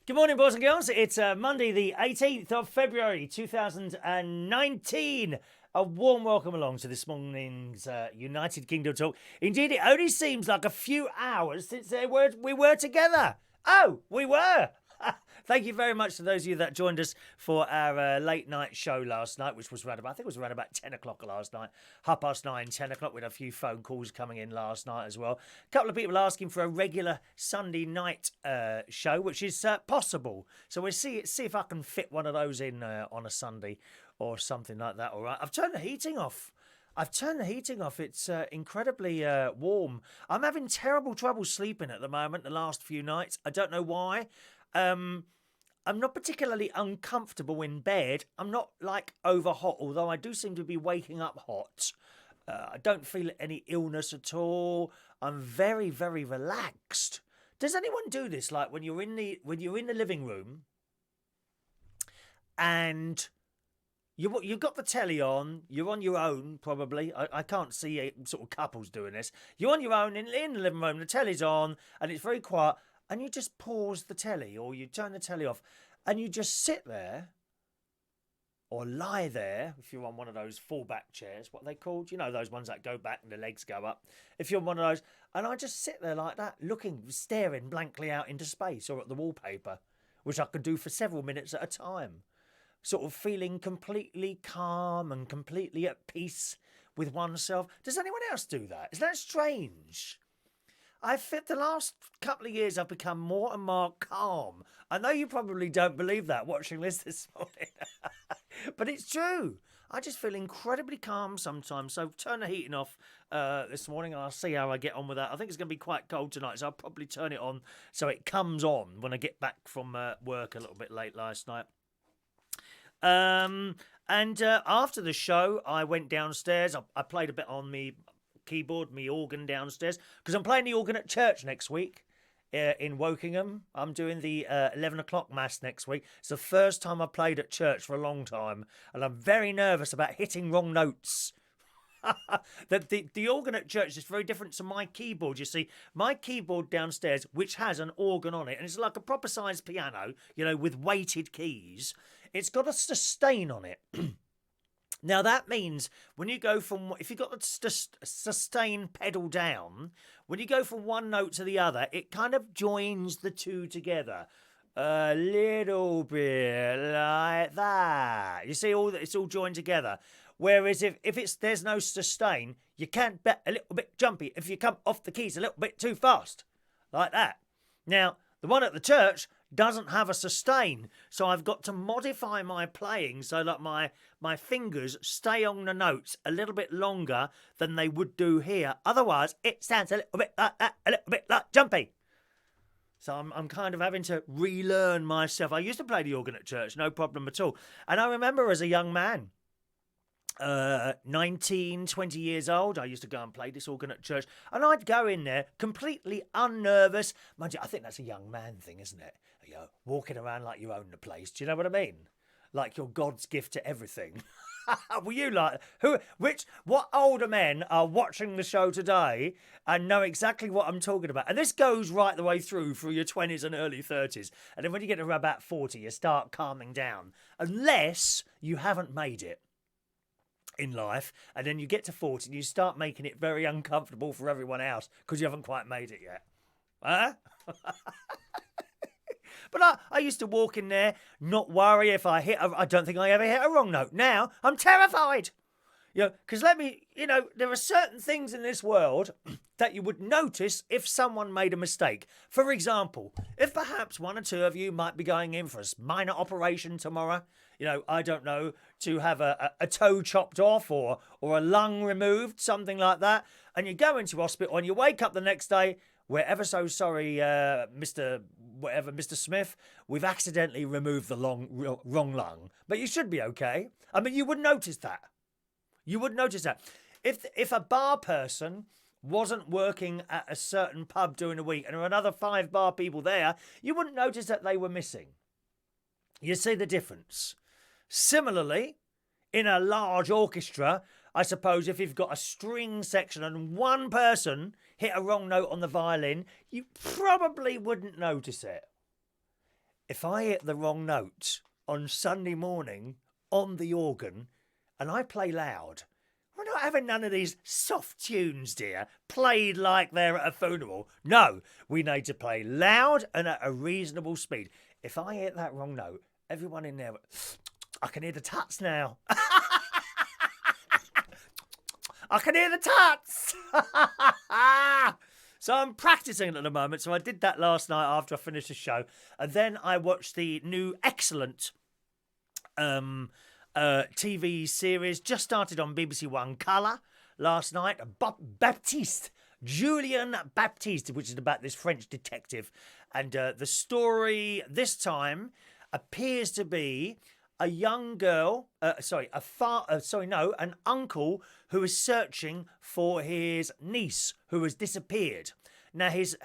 Good morning, boys and girls. It's Monday, the 18th of February, 2019. A warm welcome along to this morning's United Kingdom talk. Indeed, it only seems like a few hours since we were together. Oh, we were. Thank you very much to those of you that joined us for our late night show last night, which was around about, I think it was around about 10 o'clock last night. 9:30, 10 o'clock. We had a few phone calls coming in last night as well. A couple of people asking for a regular Sunday night show, which is possible. So we'll see if I can fit one of those in on a Sunday or something like that. All right. I've turned the heating off. It's incredibly warm. I'm having terrible trouble sleeping at the moment the last few nights. I don't know why. I'm not particularly uncomfortable in bed. I'm not like over hot, although I do seem to be waking up hot. I don't feel any illness at all. I'm very, very relaxed. Does anyone do this? Like when you're in the living room and you've got the telly on, you're on your own probably. I can't see sort of couples doing this. You're on your own in the living room, the telly's on, and it's very quiet. And you just pause the telly or you turn the telly off and you just sit there or lie there if you're on one of those fallback chairs, what are they called? You know, those ones that go back and the legs go up. If you're on one of those, and I just sit there like that, staring blankly out into space or at the wallpaper, which I could do for several minutes at a time, sort of feeling completely calm and completely at peace with oneself. Does anyone else do that? Is that strange? The last couple of years, I've become more and more calm. I know you probably don't believe that watching this morning, but it's true. I just feel incredibly calm sometimes. So turn the heating off this morning and I'll see how I get on with that. I think it's going to be quite cold tonight, so I'll probably turn it on so it comes on when I get back from work a little bit late last night. And after the show, I went downstairs. I played a bit on me keyboard, me organ downstairs, because I'm playing the organ at church next week in Wokingham. I'm doing the 11 o'clock mass next week. It's the first time I've played at church for a long time, and I'm very nervous about hitting wrong notes. The organ at church is very different to my keyboard. You see, my keyboard downstairs, which has an organ on it, and it's like a proper sized piano, you know, with weighted keys, it's got a sustain on it. Now, that means when you go if you've got the sustain pedal down, when you go from one note to the other, it kind of joins the two together. A little bit like that. You see, it's all joined together. Whereas if there's no sustain, you can't bet a little bit jumpy if you come off the keys a little bit too fast. Like that. Now, the one at the church doesn't have a sustain, so I've got to modify my playing so that my fingers stay on the notes a little bit longer than they would do here. Otherwise, it sounds a little bit like that, a little bit like jumpy. So I'm kind of having to relearn myself. I used to play the organ at church, no problem at all. And I remember as a young man, 19, 20 years old, I used to go and play this organ at church, and I'd go in there completely unnervous. Mind you, I think that's a young man thing, isn't it? You know, walking around like you own the place. Do you know what I mean? Like you're God's gift to everything. Were you like what older men are watching the show today and know exactly what I'm talking about? And this goes right the way through your 20s and early 30s. And then when you get to about 40, you start calming down, unless you haven't made it in life, and then you get to 40 and you start making it very uncomfortable for everyone else because you haven't quite made it yet. Huh? But I used to walk in there, not worry if I don't think I ever hit a wrong note. Now I'm terrified. You know, because there are certain things in this world that you would notice if someone made a mistake. For example, if perhaps one or two of you might be going in for a minor operation tomorrow, you know, I don't know, to have a toe chopped off or a lung removed, something like that, and you go into hospital and you wake up the next day, we're ever so sorry, Mr. Smith, we've accidentally removed the wrong lung, but you should be okay. I mean, you would notice that. You would notice that. If a bar person wasn't working at a certain pub during the week and there were another 5 bar people there, you wouldn't notice that they were missing. You see the difference. Similarly, in a large orchestra, I suppose if you've got a string section and one person hit a wrong note on the violin, you probably wouldn't notice it. if I hit the wrong note on Sunday morning on the organ and I play loud, we're not having none of these soft tunes, dear, played like they're at a funeral. No, we need to play loud and at a reasonable speed. If I hit that wrong note, everyone in there, I can hear the tuts now. I can hear the tuts. So I'm practicing at the moment. So I did that last night after I finished the show. And then I watched the new excellent TV series, just started on BBC One Colour last night. Baptiste, Julien Baptiste, which is about this French detective. And the story this time appears to be a young girl, an uncle who is searching for his niece who has disappeared. Now his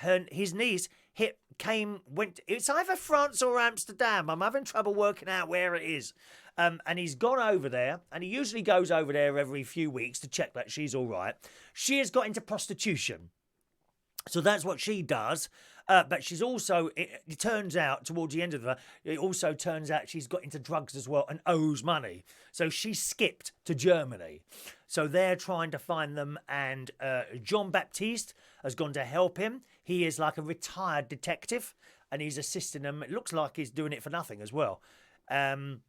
niece it's either France or Amsterdam. I'm having trouble working out where it is. And he's gone over there, and he usually goes over there every few weeks to check that she's all right. She has got into prostitution. So that's what she does. But she's also, it turns out, towards the end of it also turns out she's got into drugs as well and owes money. So she skipped to Germany. So they're trying to find them, and Jean Baptiste has gone to help him. He is like a retired detective, and he's assisting them. It looks like he's doing it for nothing as well. And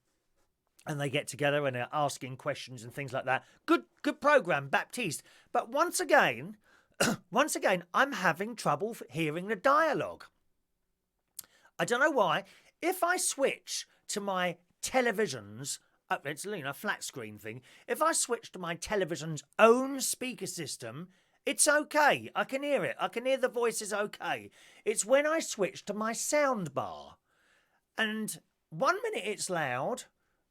they get together and they're asking questions and things like that. Good program, Baptiste. But once again, I'm having trouble hearing the dialogue. I don't know why. If I switch to my television's, it's a flat screen thing. If I switch to my television's own speaker system, it's okay. I can hear it. I can hear the voices okay. It's when I switch to my sound bar. And 1 minute it's loud,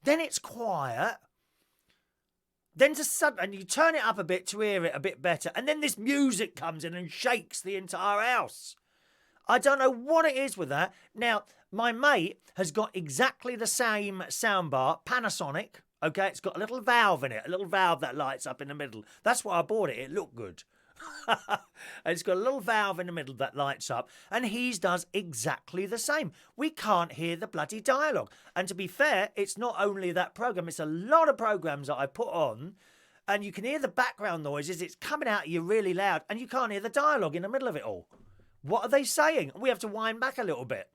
then it's quiet. Then and you turn it up a bit to hear it a bit better. And then this music comes in and shakes the entire house. I don't know what it is with that. Now, my mate has got exactly the same soundbar, Panasonic. Okay, it's got a little valve in it, a little valve that lights up in the middle. That's why I bought it. It looked good. And it's got a little valve in the middle that lights up, and he does exactly the same. We can't hear the bloody dialogue. And to be fair, it's not only that program, it's a lot of programs that I put on, and you can hear the background noises. It's coming out of you really loud, and you can't hear the dialogue in the middle of it all. What are they saying? We have to wind back a little bit.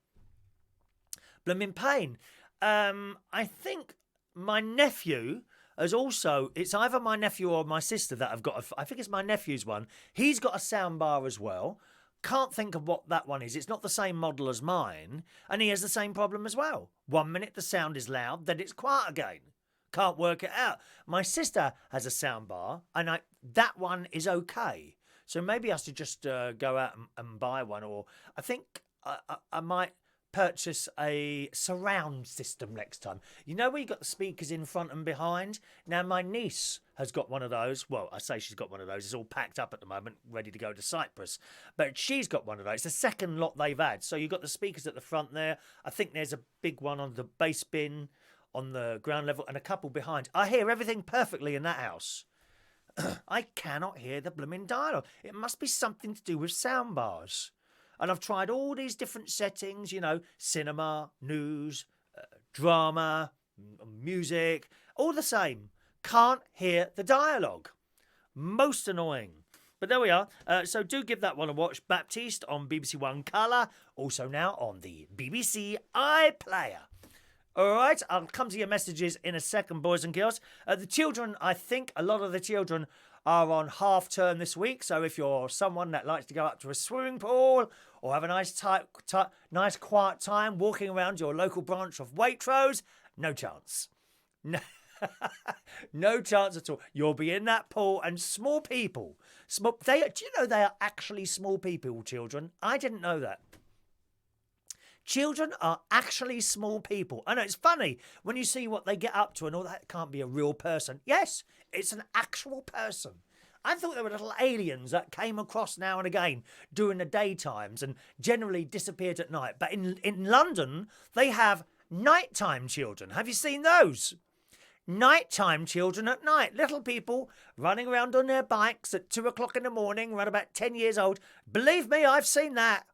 Blooming pain. I think my nephew has also, it's either my nephew or my sister that have got I think it's my nephew's one. He's got a sound bar as well. Can't think of what that one is. It's not the same model as mine. And he has the same problem as well. 1 minute the sound is loud, then it's quiet again. Can't work it out. My sister has a sound bar, and that one is okay. So maybe I should just go out and buy one. Or I think I might purchase a surround system next time. You know where you got the speakers in front and behind? Now, my niece has got one of those. Well, I say she's got one of those. It's all packed up at the moment, ready to go to Cyprus. But she's got one of those. It's the second lot they've had. So you've got the speakers at the front there. I think there's a big one on the bass bin on the ground level and a couple behind. I hear everything perfectly in that house. I cannot hear the blooming dialogue. It must be something to do with sound bars. And I've tried all these different settings, cinema, news, drama, music, all the same. Can't hear the dialogue. Most annoying. But there we are. So do give that one a watch. Baptiste on BBC One Colour. Also now on the BBC iPlayer. All right, I'll come to your messages in a second, boys and girls. The children, I think a lot of the children are on half term this week. So if you're someone that likes to go up to a swimming pool or have a nice nice quiet time walking around your local branch of Waitrose, no chance. No, no chance at all. You'll be in that pool, and small people. Do you know they are actually small people, children? I didn't know that. Children are actually small people. I know, it's funny when you see what they get up to and all that. Can't be a real person. Yes, it's an actual person. I thought they were little aliens that came across now and again during the daytimes and generally disappeared at night. But in London, they have nighttime children. Have you seen those? Nighttime children at night. Little people running around on their bikes at 2 o'clock in the morning, around about 10 years old. Believe me, I've seen that.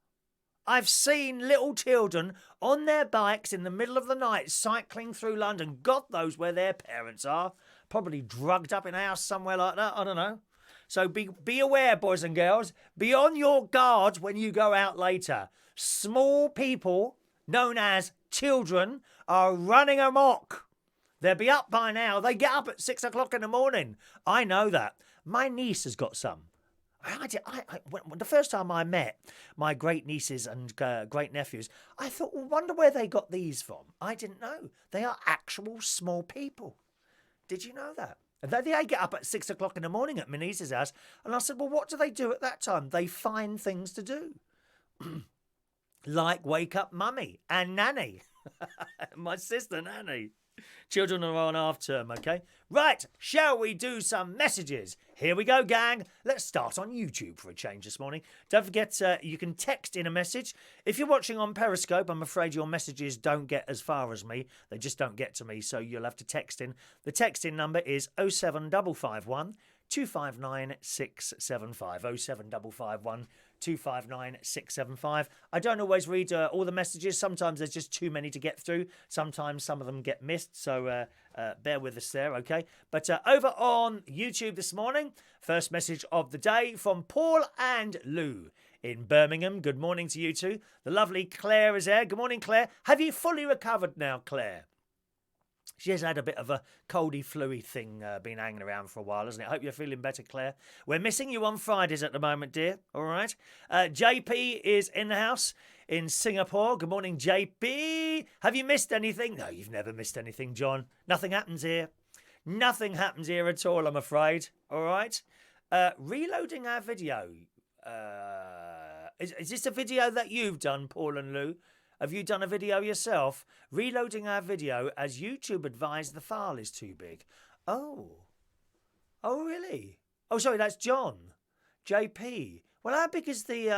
I've seen little children on their bikes in the middle of the night cycling through London. God knows where their parents are. Probably drugged up in a house somewhere like that. I don't know. So be aware, boys and girls. Be on your guard when you go out later. Small people, known as children, are running amok. They'll be up by now. They get up at 6 o'clock in the morning. I know that. My niece has got some. When the first time I met my great nieces and great nephews, I thought, well, wonder where they got these from. I didn't know. They are actual small people. Did you know that? And they get up at 6 o'clock in the morning at my niece's house. And I said, well, what do they do at that time? They find things to do. Like wake up mummy and nanny. My sister Nanny. Children are on half term, okay? Right, shall we do some messages? Here we go, gang. Let's start on YouTube for a change this morning. Don't forget, you can text in a message. If you're watching on Periscope, I'm afraid your messages don't get as far as me. They just don't get to me, so you'll have to text in. The text in number is 07551 259 675. 07551 259 675. I don't always read all the messages. Sometimes there's just too many to get through. Sometimes some of them get missed, so bear with us there, okay? But over on YouTube this morning, first message of the day from Paul and Lou in Birmingham. Good morning to you two. The lovely Claire is there. Good morning, Claire. Have you fully recovered now, Claire? She has had a bit of a coldy, flu-y thing been hanging around for a while, hasn't it? I hope you're feeling better, Claire. We're missing you on Fridays at the moment, dear. All right. JP is in the house in Singapore. Good morning, JP. Have you missed anything? No, you've never missed anything, John. Nothing happens here. Nothing happens here at all, I'm afraid. All right. Reloading our video. Is this a video that you've done, Paul and Lou? Have you done a video yourself? Reloading our video as YouTube advised the file is too big. Oh. Oh, really? Oh, sorry, that's John. JP. Well, how big is the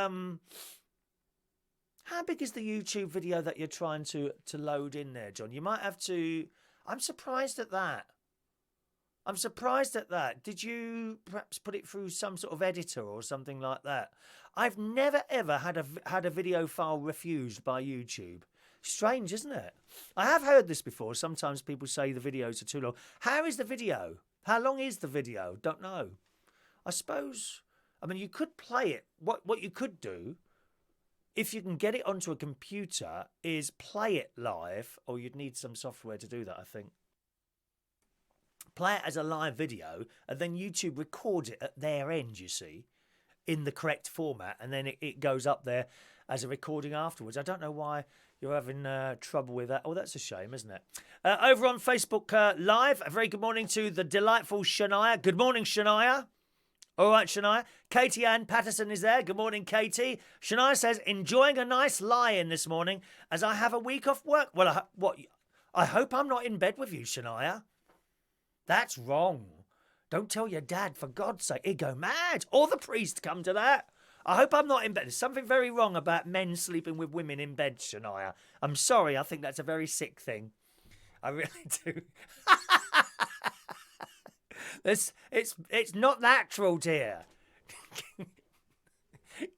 YouTube video that you're trying to load in there, John? You might have to... I'm surprised at that. Did you perhaps put it through some sort of editor or something like that? I've never ever had a video file refused by YouTube. Strange, isn't it? I have heard this before. Sometimes people say the videos are too long. How is the video? How long is the video? Don't know. I suppose... I mean, you could play it. What you could do, if you can get it onto a computer, is play it live. Or you'd need some software to do that, I think. Play it as a live video, and then YouTube records it at their end, you see, in the correct format, and then it goes up there as a recording afterwards. I don't know why you're having trouble with that. Oh, that's a shame, isn't it? Over on Facebook Live, a very good morning to the delightful Shania. Good morning, Shania. All right, Shania. Katie Ann Patterson is there. Good morning, Katie. Shania says, enjoying a nice lie-in this morning as I have a week off work. Well, I hope I'm not in bed with you, Shania. That's wrong. Don't tell your dad, for God's sake. He'd go mad. Or the priest come to that. I hope I'm not in bed. There's something very wrong about men sleeping with women in bed, Shania. I'm sorry. I think that's a very sick thing. I really do. It's not natural, dear.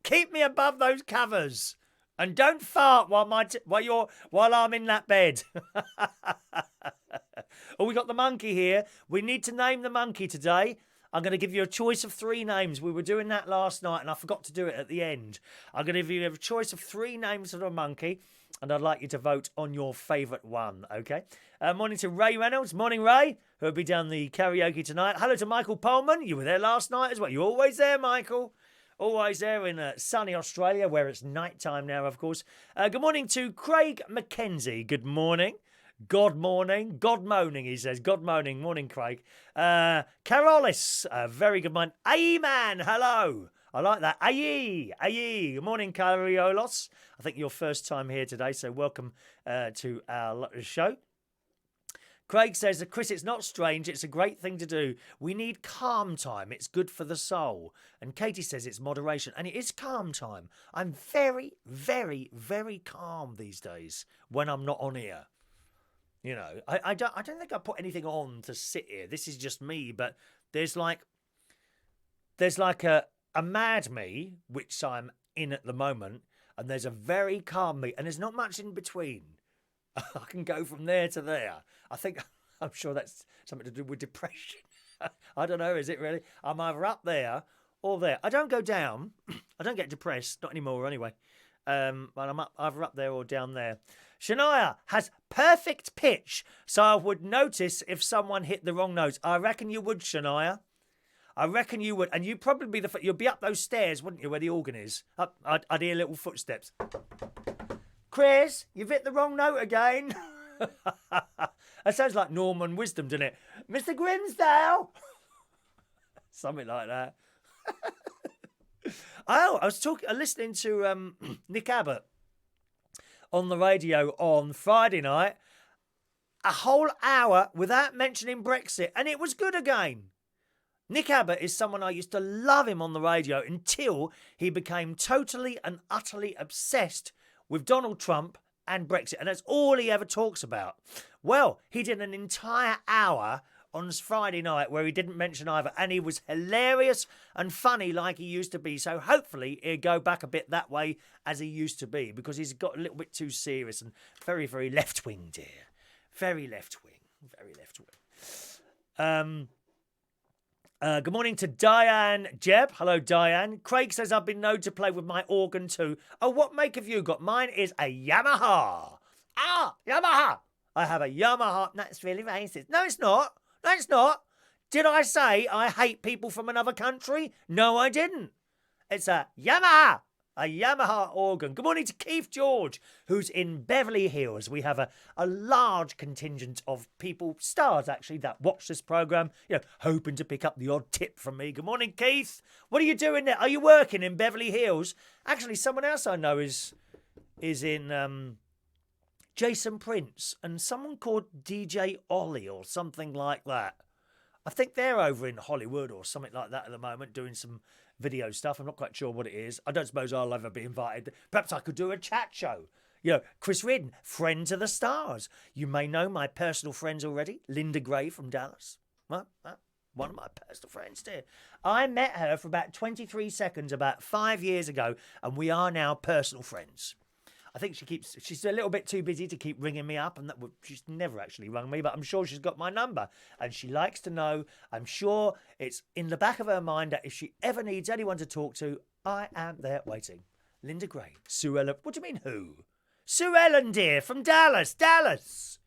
Keep me above those covers. And don't fart while I'm in that bed. Oh, we got the monkey here. We need to name the monkey today. I'm going to give you a choice of 3 names. We were doing that last night and I forgot to do it at the end. I'm going to give you a choice of 3 names for the monkey and I'd like you to vote on your favourite one, okay? Morning to Ray Reynolds. Morning, Ray, who'll be down the karaoke tonight. Hello to Michael Pullman. You were there last night as well. You're always there, Michael. Always there in sunny Australia, where it's night time now, of course. Good morning to Craig McKenzie. Good morning. God morning. God moaning, he says. God moaning. Morning, Craig. Carolis. Very good morning. Aye-man. Hello. I like that. Aye. Aye. Good morning, Cariolos. I think your first time here today, so welcome to our show. Craig says, Chris, it's not strange. It's a great thing to do. We need calm time. It's good for the soul. And Katie says it's moderation. And it is calm time. I'm very, very, very calm these days when I'm not on here. You know, I don't think I put anything on to sit here. This is just me. But there's like a mad me, which I'm in at the moment. and there's a very calm beat, and there's not much in between. I can go from there to there. I'm sure that's something to do with depression. I don't know, is it really? I'm either up there or there. I don't go down. I don't get depressed, not anymore anyway. But I'm either up there or down there. Shania has perfect pitch, so I would notice if someone hit the wrong notes. I reckon you would, Shania. I reckon you would. And you'd probably be you'd be up those stairs, wouldn't you, where the organ is? I'd hear little footsteps. Chris, you've hit the wrong note again. That sounds like Norman Wisdom, doesn't it? Mr. Grimsdale. Something like that. I was listening to Nik Abbot on the radio on Friday night, a whole hour without mentioning Brexit, and it was good again. Nik Abbot is someone I used to love him on the radio until he became totally and utterly obsessed with Donald Trump and Brexit, and that's all he ever talks about. Well, he did an entire hour on Friday night where he didn't mention either, and he was hilarious and funny like he used to be, so hopefully he'll go back a bit that way as he used to be, because he's got a little bit too serious and very, very left-wing, dear. Very left-wing. Very left-wing. Good morning to Diane Jeb. Hello, Diane. Craig says, I've been known to play with my organ too. Oh, what make have you got? Mine is a Yamaha. Ah, Yamaha. I have a Yamaha. That's really racist. No, it's not. No, it's not. Did I say I hate people from another country? No, I didn't. It's a Yamaha. A Yamaha organ. Good morning to Keith George, who's in Beverly Hills. We have a large contingent of people, stars actually, that watch this programme, hoping to pick up the odd tip from me. Good morning, Keith. What are you doing there? Are you working in Beverly Hills? Actually, someone else I know is in Jason Prince and someone called DJ Ollie or something like that. I think they're over in Hollywood or something like that at the moment doing some video stuff. I'm not quite sure what it is. I don't suppose I'll ever be invited. Perhaps I could do a chat show. Chris Ridden, friend to the stars. You may know my personal friends already. Linda Gray from Dallas. Well, one of my personal friends, dear. I met her for about 23 seconds about 5 years ago, and we are now personal friends. I think she's a little bit too busy to keep ringing me up, and she's never actually rung me, but I'm sure she's got my number, and she likes to know. I'm sure it's in the back of her mind that if she ever needs anyone to talk to, I am there waiting. Linda Gray, Sue Ellen. What do you mean who? Sue Ellen, dear, from Dallas. Dallas.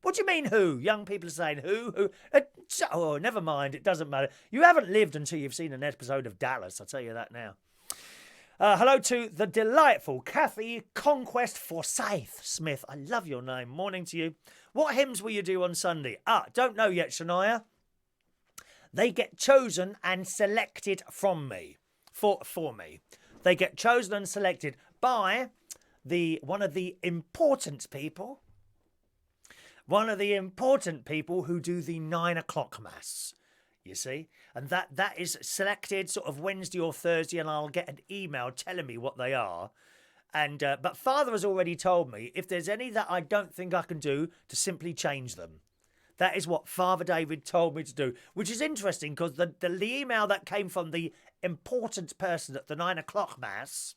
What do you mean who? Young people are saying who? Oh, never mind. It doesn't matter. You haven't lived until you've seen an episode of Dallas. I'll tell you that now. Hello to the delightful Kathy Conquest Forsyth Smith. I love your name. Morning to you. What hymns will you do on Sunday? Don't know yet, Shania. They get chosen and selected from me. For me. They get chosen and selected by one of the important people. One of the important people who do the 9 o'clock mass. You see, and that is selected sort of Wednesday or Thursday, and I'll get an email telling me what they are. And but Father has already told me if there's any that I don't think I can do, to simply change them. That is what Father David told me to do, which is interesting because the email that came from the important person at the 9 o'clock mass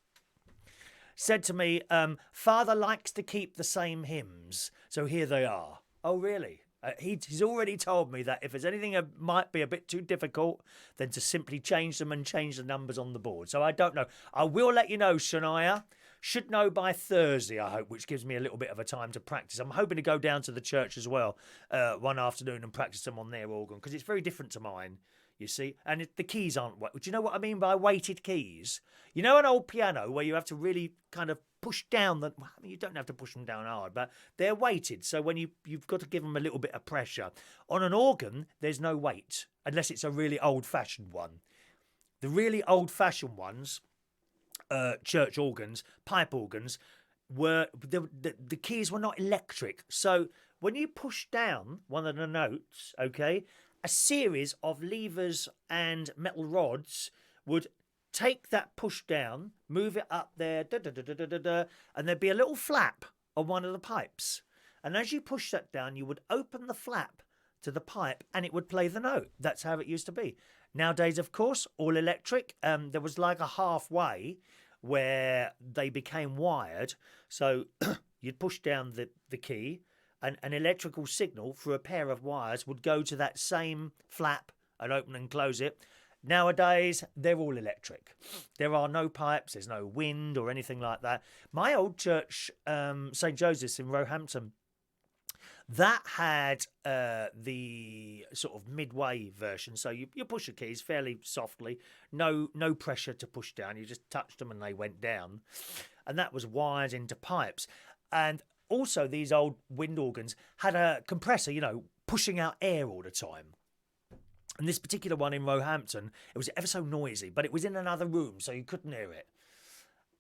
said to me, Father likes to keep the same hymns, so here they are. Oh, really? He's already told me that if there's anything that might be a bit too difficult, then to simply change them and change the numbers on the board. So I don't know. I will let you know, Shania. Should know by Thursday, I hope, which gives me a little bit of a time to practice. I'm hoping to go down to the church as well one afternoon and practice them on their organ, because it's very different to mine, you see. And the keys aren't... Do you know what I mean by weighted keys? You know an old piano where you have to really kind of push down the... I mean, you don't have to push them down hard, but they're weighted. So when you've got to give them a little bit of pressure. On an organ, there's no weight, unless it's a really old-fashioned one. The really old-fashioned ones... church organs, pipe organs, were the keys were not electric. So when you push down one of the notes, okay, a series of levers and metal rods would take that push down, move it up there, and there'd be a little flap on one of the pipes. And as you push that down, you would open the flap to the pipe and it would play the note. That's how it used to be. Nowadays, of course, all electric. There was like a halfway where they became wired. So you'd push down the key and an electrical signal through a pair of wires would go to that same flap and open and close it. Nowadays, they're all electric. There are no pipes, there's no wind or anything like that. My old church, St. Joseph's in Roehampton, that had the sort of midway version. So you push the keys fairly softly, no pressure to push down. You just touched them and they went down. And that was wired into pipes. And also these old wind organs had a compressor, pushing out air all the time. And this particular one in Roehampton, it was ever so noisy, but it was in another room, so you couldn't hear it.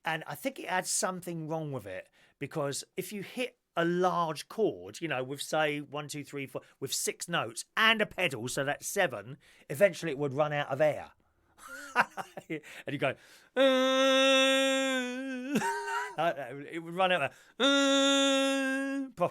And I think it had something wrong with it, because if you hit a large chord, with say 1, 2, 3, 4, with 6 notes and a pedal, so that's 7, eventually it would run out of air. And you go, it would run out of,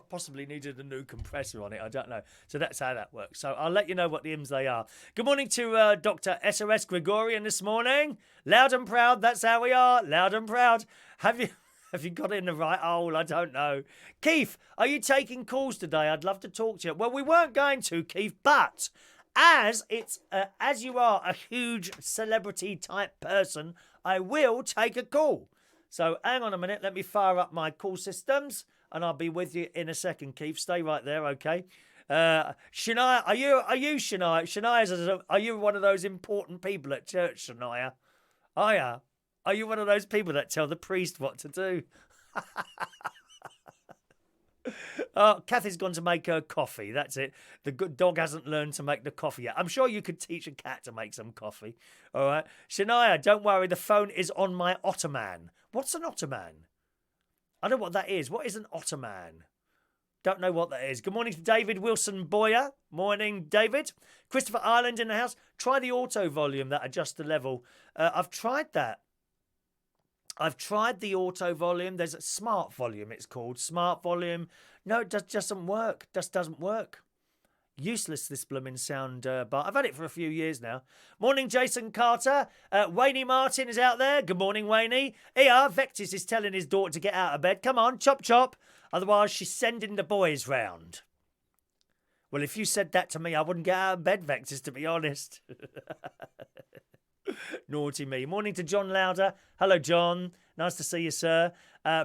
possibly needed a new compressor on it, I don't know. So that's how that works. So I'll let you know what the hymns they are. Good morning to Dr. SOS Gregorian this morning. Loud and proud, that's how we are, loud and proud. Have you got it in the right hole? I don't know. Keith, are you taking calls today? I'd love to talk to you. Well, we weren't going to, Keith, but as you are a huge celebrity type person, I will take a call. So hang on a minute. Let me fire up my call systems, and I'll be with you in a second, Keith. Stay right there, okay? Shania, are you Shania? Shania, are you one of those important people at church, Shania? Oh yeah. Are you one of those people that tell the priest what to do? Oh, Kathy's gone to make her coffee. That's it. The good dog hasn't learned to make the coffee yet. I'm sure you could teach a cat to make some coffee. All right. Shania, don't worry. The phone is on my ottoman. What's an ottoman? I don't know what that is. What is an ottoman? Don't know what that is. Good morning to David Wilson Boyer. Morning, David. Christopher Ireland in the house. Try the auto volume that adjusts the level. I've tried that. I've tried the auto volume. There's a smart volume, it's called. Smart volume. No, it just doesn't work. Just doesn't work. Useless, this blooming sound bar. I've had it for a few years now. Morning, Jason Carter. Wayne Martin is out there. Good morning, Wayne. Here, Vectis is telling his daughter to get out of bed. Come on, chop, chop. Otherwise, she's sending the boys round. Well, if you said that to me, I wouldn't get out of bed, Vectis, to be honest. Naughty me. Morning to John Lauder. Hello, John. Nice to see you, sir.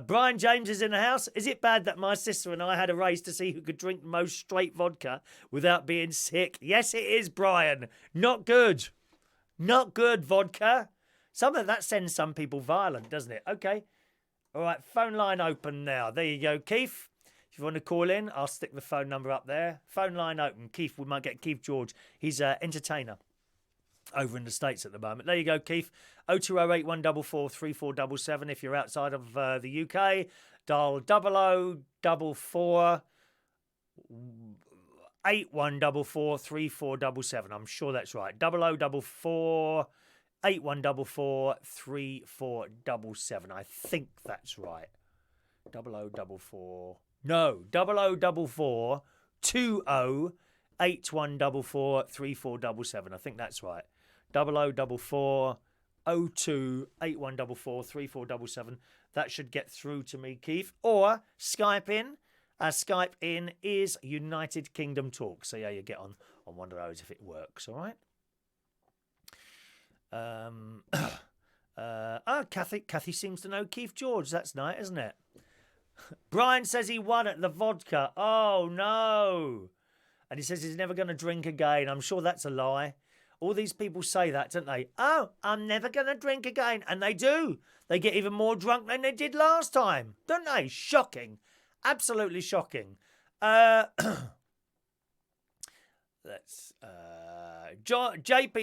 Brian James is in the house. Is it bad that my sister and I had a race to see who could drink the most straight vodka without being sick? Yes, it is, Brian. Not good. Not good, vodka. Some of that sends some people violent, doesn't it? Okay. All right, phone line open now. There you go, Keith. If you want to call in, I'll stick the phone number up there. Phone line open. Keith, we might get Keith George. He's an entertainer over in the States at the moment. There you go, Keith. 0208 144 3477 if you're outside of the UK. Dial 0044 8144 3477. I'm sure that's right. 0044 8144 3477. I think that's right. 0044. No, 0044 20 8144 3477. I think that's right. 0044 02 8144 3477. That should get through to me, Keith. Or Skype in. Skype in is United Kingdom Talk. So yeah, you get on one of those if it works. All right. Kathy seems to know Keith George. That's nice, isn't it? Brian says he won at the vodka. Oh no. And he says he's never going to drink again. I'm sure that's a lie. All these people say that, don't they? Oh, I'm never going to drink again. And they do. They get even more drunk than they did last time. Don't they? Shocking. Absolutely shocking. JP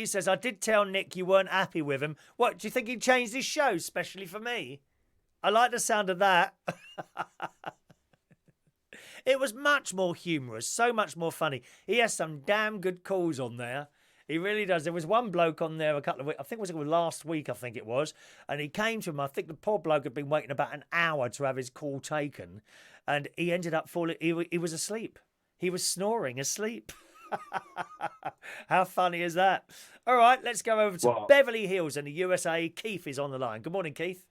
says, I did tell Nick you weren't happy with him. What, do you think he changed his show specially for me? I like the sound of that. It was much more humorous, so much more funny. He has some damn good calls on there. He really does. There was one bloke on there a couple of weeks, I think it was last week, I think it was, and he came to him. I think the poor bloke had been waiting about an hour to have his call taken, and he ended up falling. He was asleep. He was snoring asleep. How funny is that? All right, let's go over to Beverly Hills in the USA. Keith is on the line. Good morning, Keith.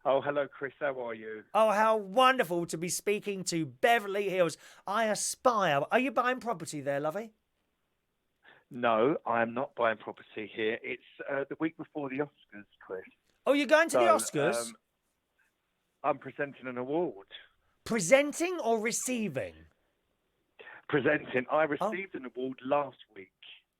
Oh, hello, Chris. How are you? Oh, how wonderful to be speaking to Beverly Hills. I aspire. Are you buying property there, lovey? No, I am not buying property here. It's the week before the Oscars, Chris. Oh, you're going to the So Oscars? I'm presenting an award. Presenting or receiving? Presenting. I Oh, received an award last week.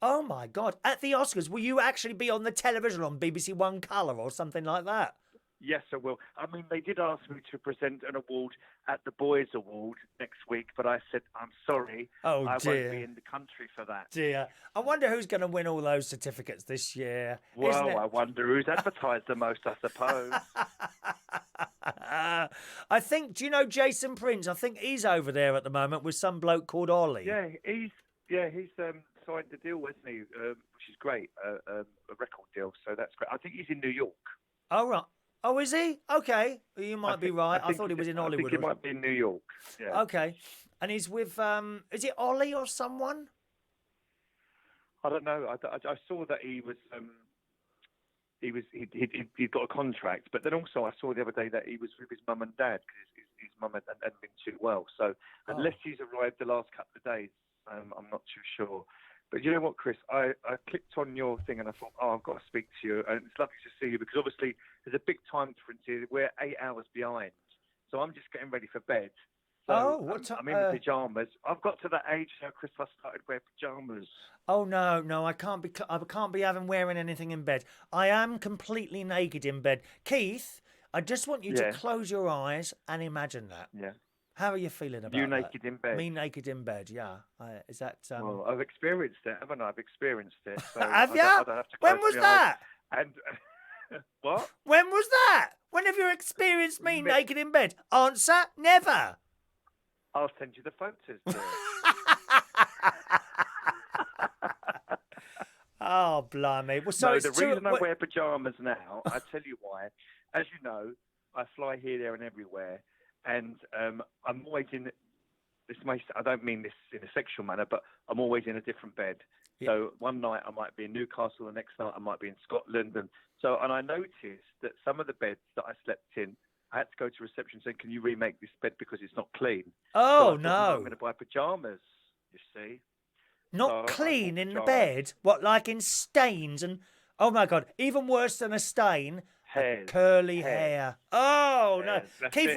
oh my God. At the Oscars, will you actually be on the television on BBC One Colour or something like that? Yes, I will. I mean, they did ask me to present an award at the Boys Award next week, but I said, I'm sorry, Oh I won't be dear. in the country for that. Dear. I wonder who's going to win all those certificates this year, isn't Well, it? I wonder who's advertised the most, I suppose. I think, do you know Jason Prince? I think he's over there at the moment with some bloke called Ollie. He's signed the deal, hasn't he? Which is great, a record deal. So that's great. I think he's in New York. Oh, right. Oh, is he? Okay. You might be right. I thought he was in Hollywood. I think he might be in New York. Yeah. Okay. And he's with, is it Ollie or someone? I don't know. I saw that he'd got a contract, but then also I saw the other day that he was with his mum and dad because his mum hadn't been too well. So unless he's arrived the last couple of days, I'm not too sure. But you know what, Chris? I clicked on your thing and I thought, I've got to speak to you. And it's lovely to see you because obviously there's a big time difference here. We're 8 hours behind. So I'm just getting ready for bed. So what time? I'm in my pyjamas. I've got to that age now, Chris, I started wearing pyjamas. Oh no, I can't be. I can't be having wearing anything in bed. I am completely naked in bed. Keith, I just want you to close your eyes and imagine that. Yeah. How are you feeling about you that? naked in bed? Me naked in bed, yeah. Is that... Well, I've experienced it, haven't I? I've experienced it. So have you? I don't have to When was that? And what? When was that? When have you experienced me naked in bed? Answer, never. I'll send you the photos. Oh, blimey. Well, so no, it's the reason I wear pyjamas now, I tell you why. As you know, I fly here, there and everywhere. And I'm always in... I don't mean this in a sexual manner, but I'm always in a different bed. Yeah. So one night I might be in Newcastle, the next night I might be in Scotland. And I noticed that some of the beds that I slept in, I had to go to reception and say, can you remake this bed because it's not clean? Oh, so no. I'm going to buy pyjamas, you see. Not clean in the bed? What, like in stains? And oh, my God, even worse than a stain... curly hair. Oh no, Keith!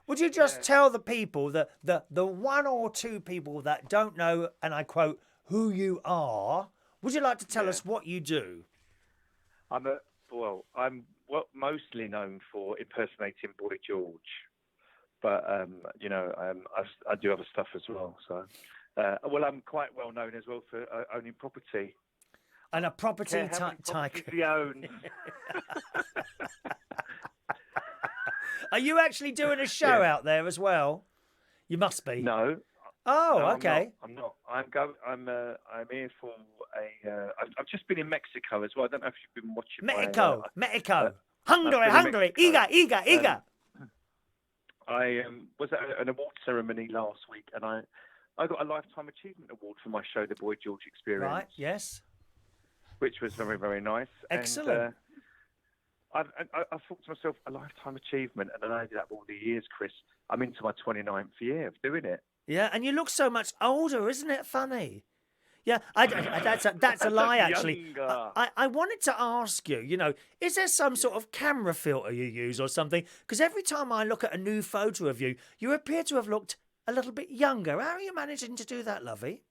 Would you just tell the people that the one or two people that don't know, and I quote, who you are? Would you like to tell us what you do? I'm mostly known for impersonating Boy George, but I do other stuff as well. So, I'm quite well known as well for owning property. And a property tycoon. Are you actually doing a show out there as well? You must be. No. Oh, no, okay. I'm not. I'm here for a. I've just been in Mexico as well. I don't know if you've been watching. Mexico. Hungry. Eager. I was at an award ceremony last week, and I got a lifetime achievement award for my show, The Boy George Experience. Right. Yes. Which was very, very nice. Excellent. And, I thought to myself, a lifetime achievement, and I did that all the years, Chris. I'm into my 29th year of doing it. Yeah, and you look so much older, isn't it funny? Yeah, that's a lie, actually. I wanted to ask you, is there some sort of camera filter you use or something? Because every time I look at a new photo of you, you appear to have looked a little bit younger. How are you managing to do that, lovey?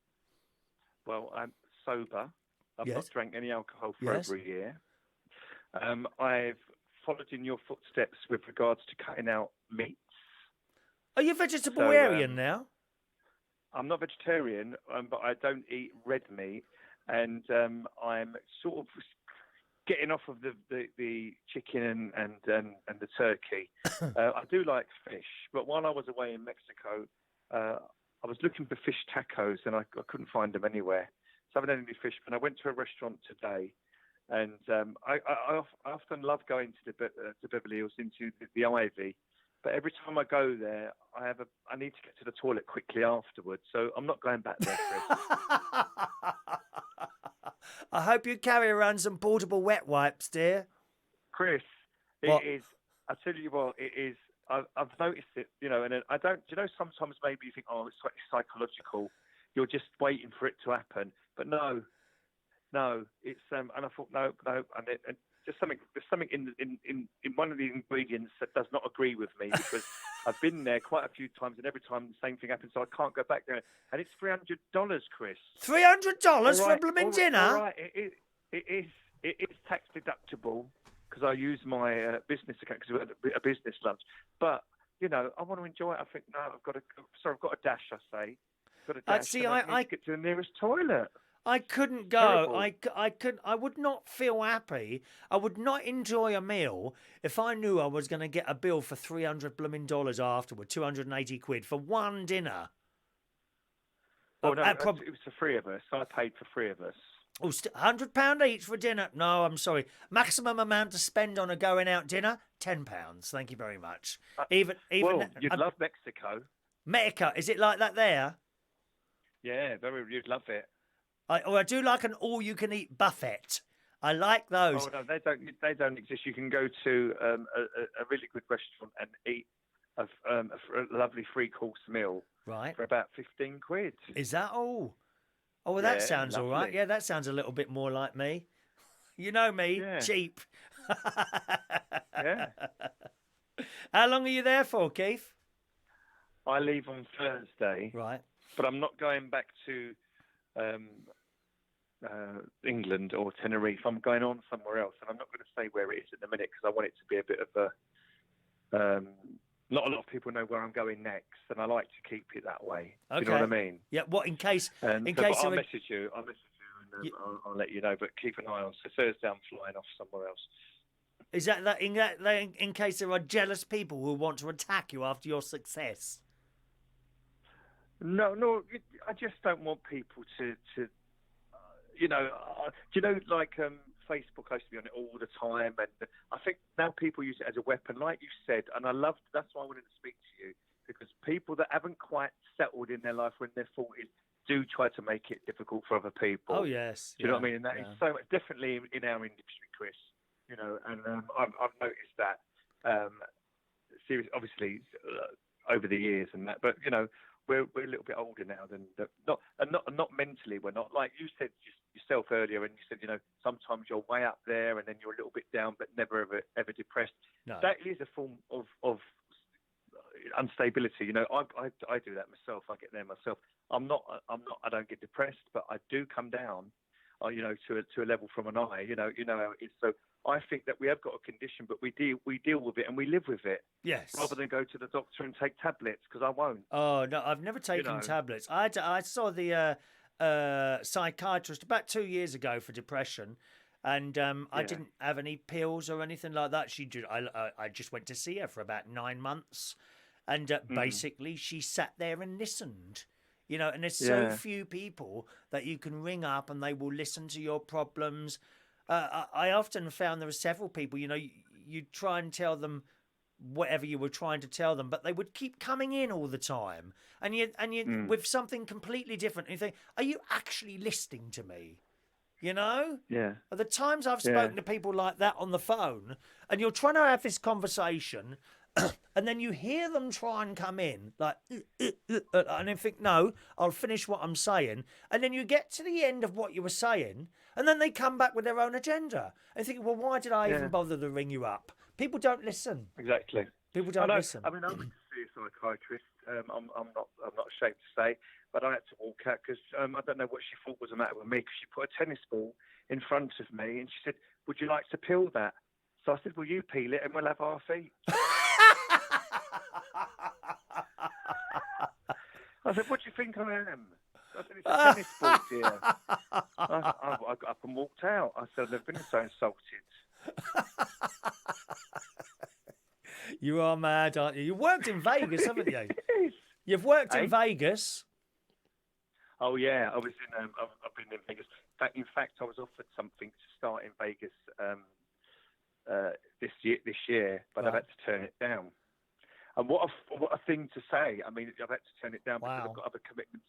Well, I'm sober. I've not drank any alcohol for over a year. I've followed in your footsteps with regards to cutting out meats. Are you vegetarian now? I'm not vegetarian, but I don't eat red meat, and I'm sort of getting off of the chicken and the turkey. I do like fish, but while I was away in Mexico, I was looking for fish tacos, and I couldn't find them anywhere. So I haven't had any fish, but I went to a restaurant today, and I often love going to Beverly Hills into the Ivy, but every time I go there, I need to get to the toilet quickly afterwards, so I'm not going back there, Chris. I hope you carry around some portable wet wipes, dear. Chris, what? It is I tell you what, it is. I've noticed it, and I don't. Sometimes maybe you think, oh, it's psychological. You're just waiting for it to happen, but no, it's. And I thought, no, and just there's something in one of the ingredients that does not agree with me because I've been there quite a few times, and every time the same thing happens, so I can't go back there. And it's $300, Chris. $300 for a blooming dinner? All right, it is tax deductible. Because I use my business account because we had a business lunch. But, I want to enjoy it. I think, no, I've got a dash, I say. Got a dash. See, I need to get to the nearest toilet. I couldn't go. I would not feel happy. I would not enjoy a meal if I knew I was going to get a bill for $300 blooming afterward, 280 quid for one dinner. Well, no, it was for three of us. I paid for three of us. Oh, £100 each for dinner? No, I'm sorry. Maximum amount to spend on a going out dinner? £10. Thank you very much. Even well, you'd love Mexico. Mexico, is it like that there? Yeah, you'd love it. I do like an all-you-can-eat buffet. I like those. Oh no, they don't exist. You can go to a really good restaurant and eat a lovely 3-course meal, right, for about 15 quid. Is that all? Oh, well, that sounds lovely. All right. Yeah, that sounds a little bit more like me. You know me, cheap. Yeah. How long are you there for, Keith? I leave on Thursday. Right. But I'm not going back to England or Tenerife. I'm going on somewhere else, and I'm not going to say where it is in a minute because I want it to be a bit of a... not a lot of people know where I'm going next, and I like to keep it that way. Okay. Do you know what I mean? Yeah. What in case? I'll message you. And I'll let you know. But keep an eye on. So Thursday, I'm flying off somewhere else. Is that in case there are jealous people who want to attack you after your success? No. I just don't want people to like Facebook, I used to be on it all the time, and I think now people use it as a weapon, like you said, and that's why I wanted to speak to you, because people that haven't quite settled in their life when they're 40s do try to make it difficult for other people. Oh, yes. Do you know what I mean? And that is so much, definitely in our industry, Chris, and I've noticed that, seriously, obviously, over the years and that, but, we're a little bit older now than not mentally. We're not, like you said yourself earlier, and you said sometimes you're way up there and then you're a little bit down, but never ever depressed. No. That is a form of instability. I do that myself. I get there myself. I don't get depressed, but I do come down. To a level from an eye. You know how it is. So I think that we have got a condition, but we deal with it and we live with it. Yes. Rather than go to the doctor and take tablets, because I won't. Oh no, I've never taken tablets. I saw the psychiatrist about 2 years ago for depression, and I didn't have any pills or anything like that. I just went to see her for about 9 months, and basically she sat there and listened. And there's so few people that you can ring up and they will listen to your problems. I often found there were several people, you'd try and tell them whatever you were trying to tell them, but they would keep coming in all the time. And you with something completely different. And you think, are you actually listening to me? Yeah. At the times I've spoken to people like that on the phone, and you're trying to have this conversation, and then you hear them try and come in, like, and then think, no, I'll finish what I'm saying. And then you get to the end of what you were saying, and then they come back with their own agenda. And think, well, why did I even bother to ring you up? People don't listen. Exactly. People don't listen. I went to see a psychiatrist. I'm not ashamed to say, but I had to walk out because I don't know what she thought was the matter with me, because she put a tennis ball in front of me and she said, would you like to peel that? So I said, well, you peel it and we'll have our feet. I said, what do you think I am? I said, it's a tennis ball, dear. I got up and walked out. I said, I've never been so insulted. You are mad, aren't you? You worked in Vegas, haven't you? You've worked in Vegas. Oh yeah, I was in. I've been in Vegas. In fact, I was offered something to start in Vegas this year, but I've had to turn it down. And what a thing to say! I mean, I've had to turn it down because I've got other commitments.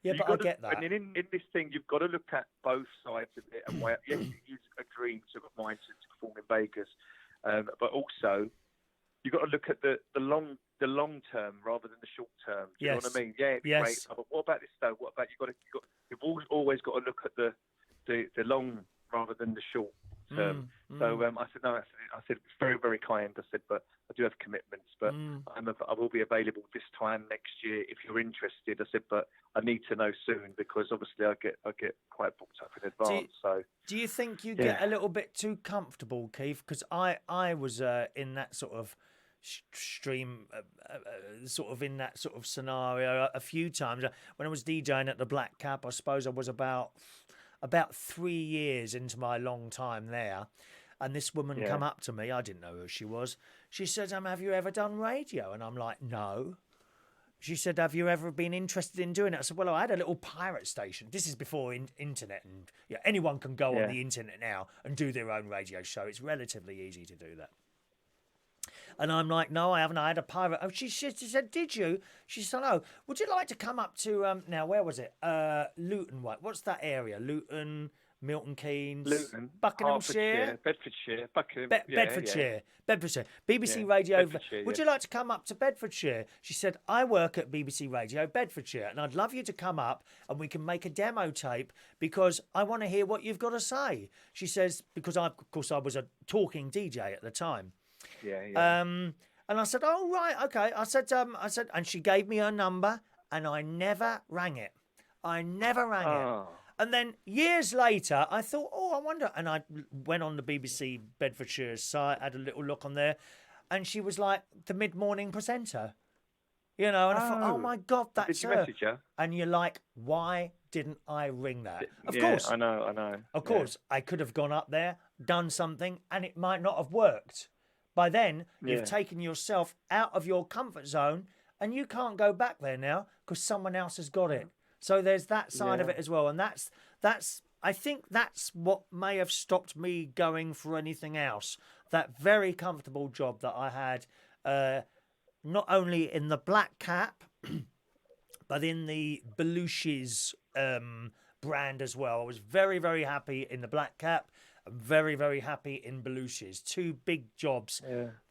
Yeah, but I get that. And in this thing, you've got to look at both sides of it. And yes, it is a dream of mine to perform in Vegas, but also you've got to look at the long term rather than the short term. Do you know what I mean? Yeah, it'd be great. But what about this though? What about you've always got to look at the long rather than the short term. So I said no. I said it's very, very kind. I said, but I do have commitments, but I will be available this time next year if you're interested. I said, but I need to know soon because obviously I get quite booked up in advance. Do you think you get a little bit too comfortable, Keith? Because I was in that sort of stream, sort of in that sort of scenario a few times when I was DJing at the Black Cap. I suppose I was about 3 years into my long time there, and this woman come up to me. I didn't know who she was. She said, have you ever done radio? And I'm like, no. She said, have you ever been interested in doing it? I said, well, I had a little pirate station. This is before internet, and anyone can go on the internet now and do their own radio show. It's relatively easy to do that. And I'm like, no, I haven't. I had a pirate. Oh, she said, did you? She said, oh, would you like to come up to, now, where was it? Luton, what's that area? Luton, Milton Keynes, Luton, Buckinghamshire, Bedfordshire, Bedfordshire. BBC Radio. Would you like to come up to Bedfordshire? She said, I work at BBC Radio Bedfordshire, and I'd love you to come up and we can make a demo tape because I want to hear what you've got to say. She says, because of course I was a talking DJ at the time. And I said, oh, right, okay. I said, and she gave me her number and I never rang it. It. And then years later, I thought, oh, I wonder. And I went on the BBC Bedfordshire site, had a little look on there, and she was like the mid-morning presenter. And I thought, oh my God, that's her. Did you message her? And you're like, why didn't I ring that? Of yeah, course. I know. Of course, I could have gone up there, done something, and it might not have worked. By then, you've taken yourself out of your comfort zone, and you can't go back there now because someone else has got it. So there's that side of it as well, and that's I think that's what may have stopped me going for anything else. That very comfortable job that I had, not only in the Black Cap, but in the Belushi's brand as well. I was very, very happy in the Black Cap. I'm very, very happy in Belushi's. Two big jobs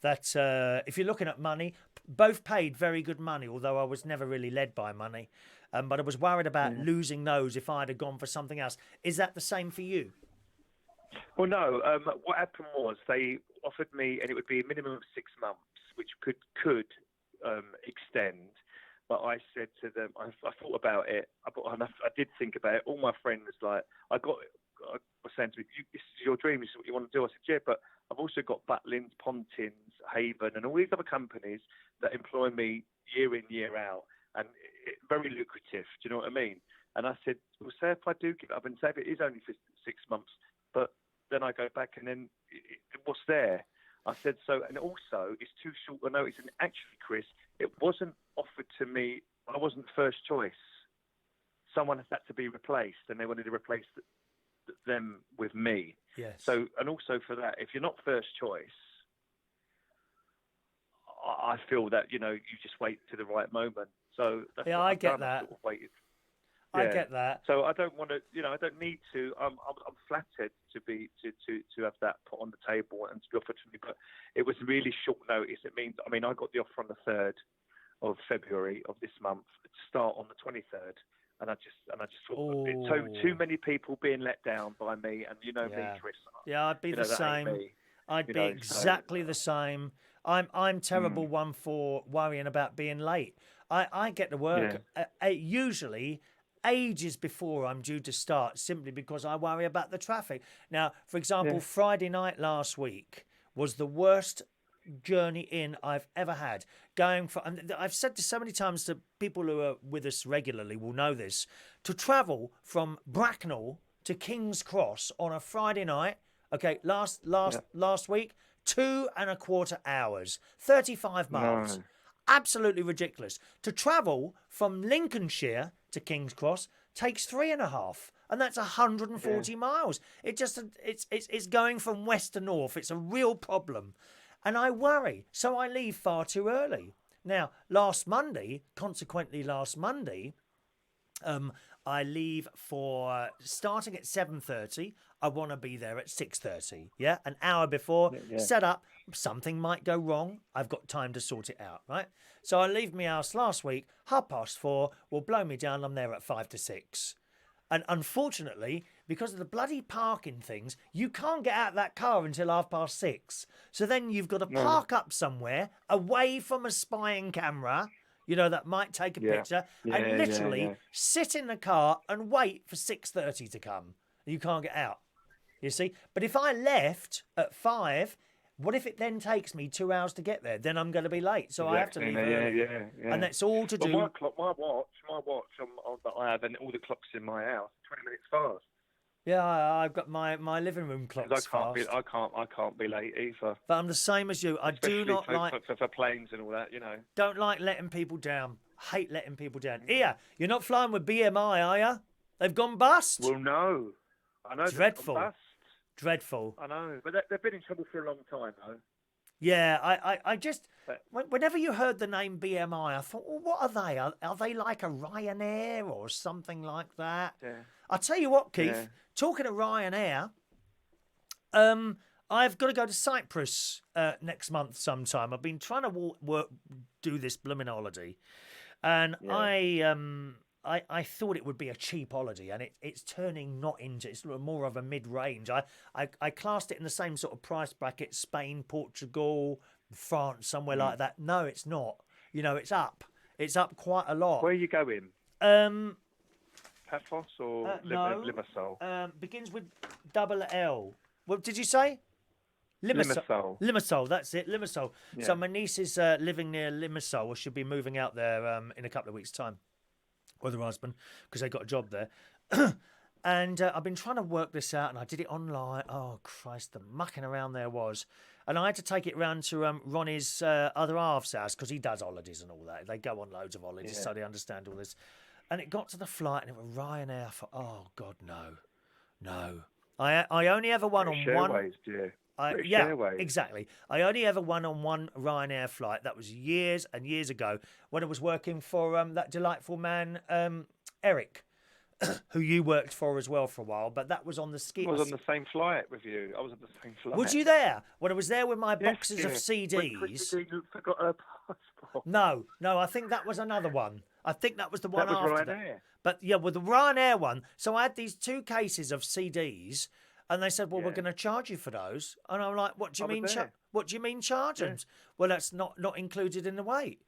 that, if you're looking at money, both paid very good money, although I was never really led by money. But I was worried about losing those if I'd have gone for something else. Is that the same for you? Well, no. What happened was they offered me, and it would be a minimum of 6 months, which could extend. But I said to them, I thought about it. I did think about it. All my friends, I was saying to me, this is your dream, this is what you want to do. I said, yeah, but I've also got Butlins, Pontins, Haven, and all these other companies that employ me year in, year out. And it's very lucrative, do you know what I mean? And I said, well, say if I do give up, and say if it is only for 6 months, but then I go back and then what's there? I said, so, and also it's too short a notice. And actually, Chris, it wasn't offered to me. I wasn't first choice. Someone had to be replaced, and they wanted to replace them with me. Yes. So, and also for that, if you're not first choice, I feel that, you just wait to the right moment. So that's what I I've get done. that. I've sort of waited. I get that. So I don't want to, I don't need to. I'm flattered to have that put on the table and to be offered to me. But it was really short notice. It means, I got the offer on the 3rd of February of this month to start on the 23rd. And I just thought too many people being let down by me, and me, Chris. Yeah, I'd be the same. I'd be exactly the same. I'm terrible one for worrying about being late. I get to work usually ages before I'm due to start, simply because I worry about the traffic. Now, for example, Friday night last week was the worst journey in I've ever had. And I've said this so many times to people who are with us regularly will know this, to travel from Bracknell to King's Cross on a Friday night, last week, 2.25 hours, 35 miles. No. Absolutely ridiculous. To travel from Lincolnshire to King's Cross takes 3.5, and that's 140 miles. It's going from west to north. It's a real problem. And I worry, so I leave far too early. Now, last Monday, I leave for starting at 7:30. I want to be there at 6:30. Yeah, an hour before, set up. Something might go wrong. I've got time to sort it out, right? So I leave my house last week, 4:30, will blow me down. I'm there at 5 to 6. And unfortunately, because of the bloody parking things, you can't get out of that car until 6:30. So then you've got to park up somewhere away from a spying camera, that might take a picture, and literally sit in the car and wait for 6:30 to come. You can't get out, you see. But if I left at 5, what if it then takes me 2 hours to get there? Then I'm going to be late, so I have to leave early. Yeah. And that's all to do. My watch, that I have, and all the clocks in my house, 20 minutes fast. Yeah, I've got my living room clocks fast. I can't be late either. But I'm the same as you. Especially do not like for planes and all that, Don't like letting people down. Hate letting people down. Here, you're not flying with BMI, are you? They've gone bust. Well, no. I know. Dreadful. They've gone bust. Dreadful. I know, but they've been in trouble for a long time, though. Yeah, I just whenever you heard the name BMI, I thought, well, what are they? Are they like a Ryanair or something like that? Yeah. I'll tell you what, Keith. Talking of Ryanair, I've got to go to Cyprus next month sometime. I've been trying to do this blooming holiday, and I thought it would be a cheap holiday, and it's turning not into. It's more of a mid-range. I classed it in the same sort of price bracket: Spain, Portugal, France, somewhere like that. No, it's not. It's up. It's up quite a lot. Where are you going? Paphos or no. Limassol? Begins with double L. What did you say? Limassol. Limassol, that's it, Limassol. Yeah. So my niece is living near Limassol, or should be moving out there in a couple of weeks' time with her husband, because they got a job there. And I've been trying to work this out, and I did it online. Oh, Christ, the mucking around there was. And I had to take it round to Ronnie's other half's house, because he does holidays and all that. They go on loads of holidays, so they understand all this. And it got to the flight, and it was Ryanair. Oh, God, no. I only ever won on one. Airways, dear. Airways. Exactly. I only ever won on one Ryanair flight. That was years and years ago when I was working for that delightful man, Eric, who you worked for as well for a while. But that was on the ski. I was on the same flight with you. I was on the same flight. Was you there? When I was there with my boxes of CDs. When Chrissy forgot her passport. No. I think that was another one. I think that was the one after Ryanair. that. But yeah, with the Ryanair one. So I had these 2 cases of CDs. And they said, well, we're going to charge you for those. And I'm like, what do you mean? What do you mean charge them? Well, that's not included in the weight.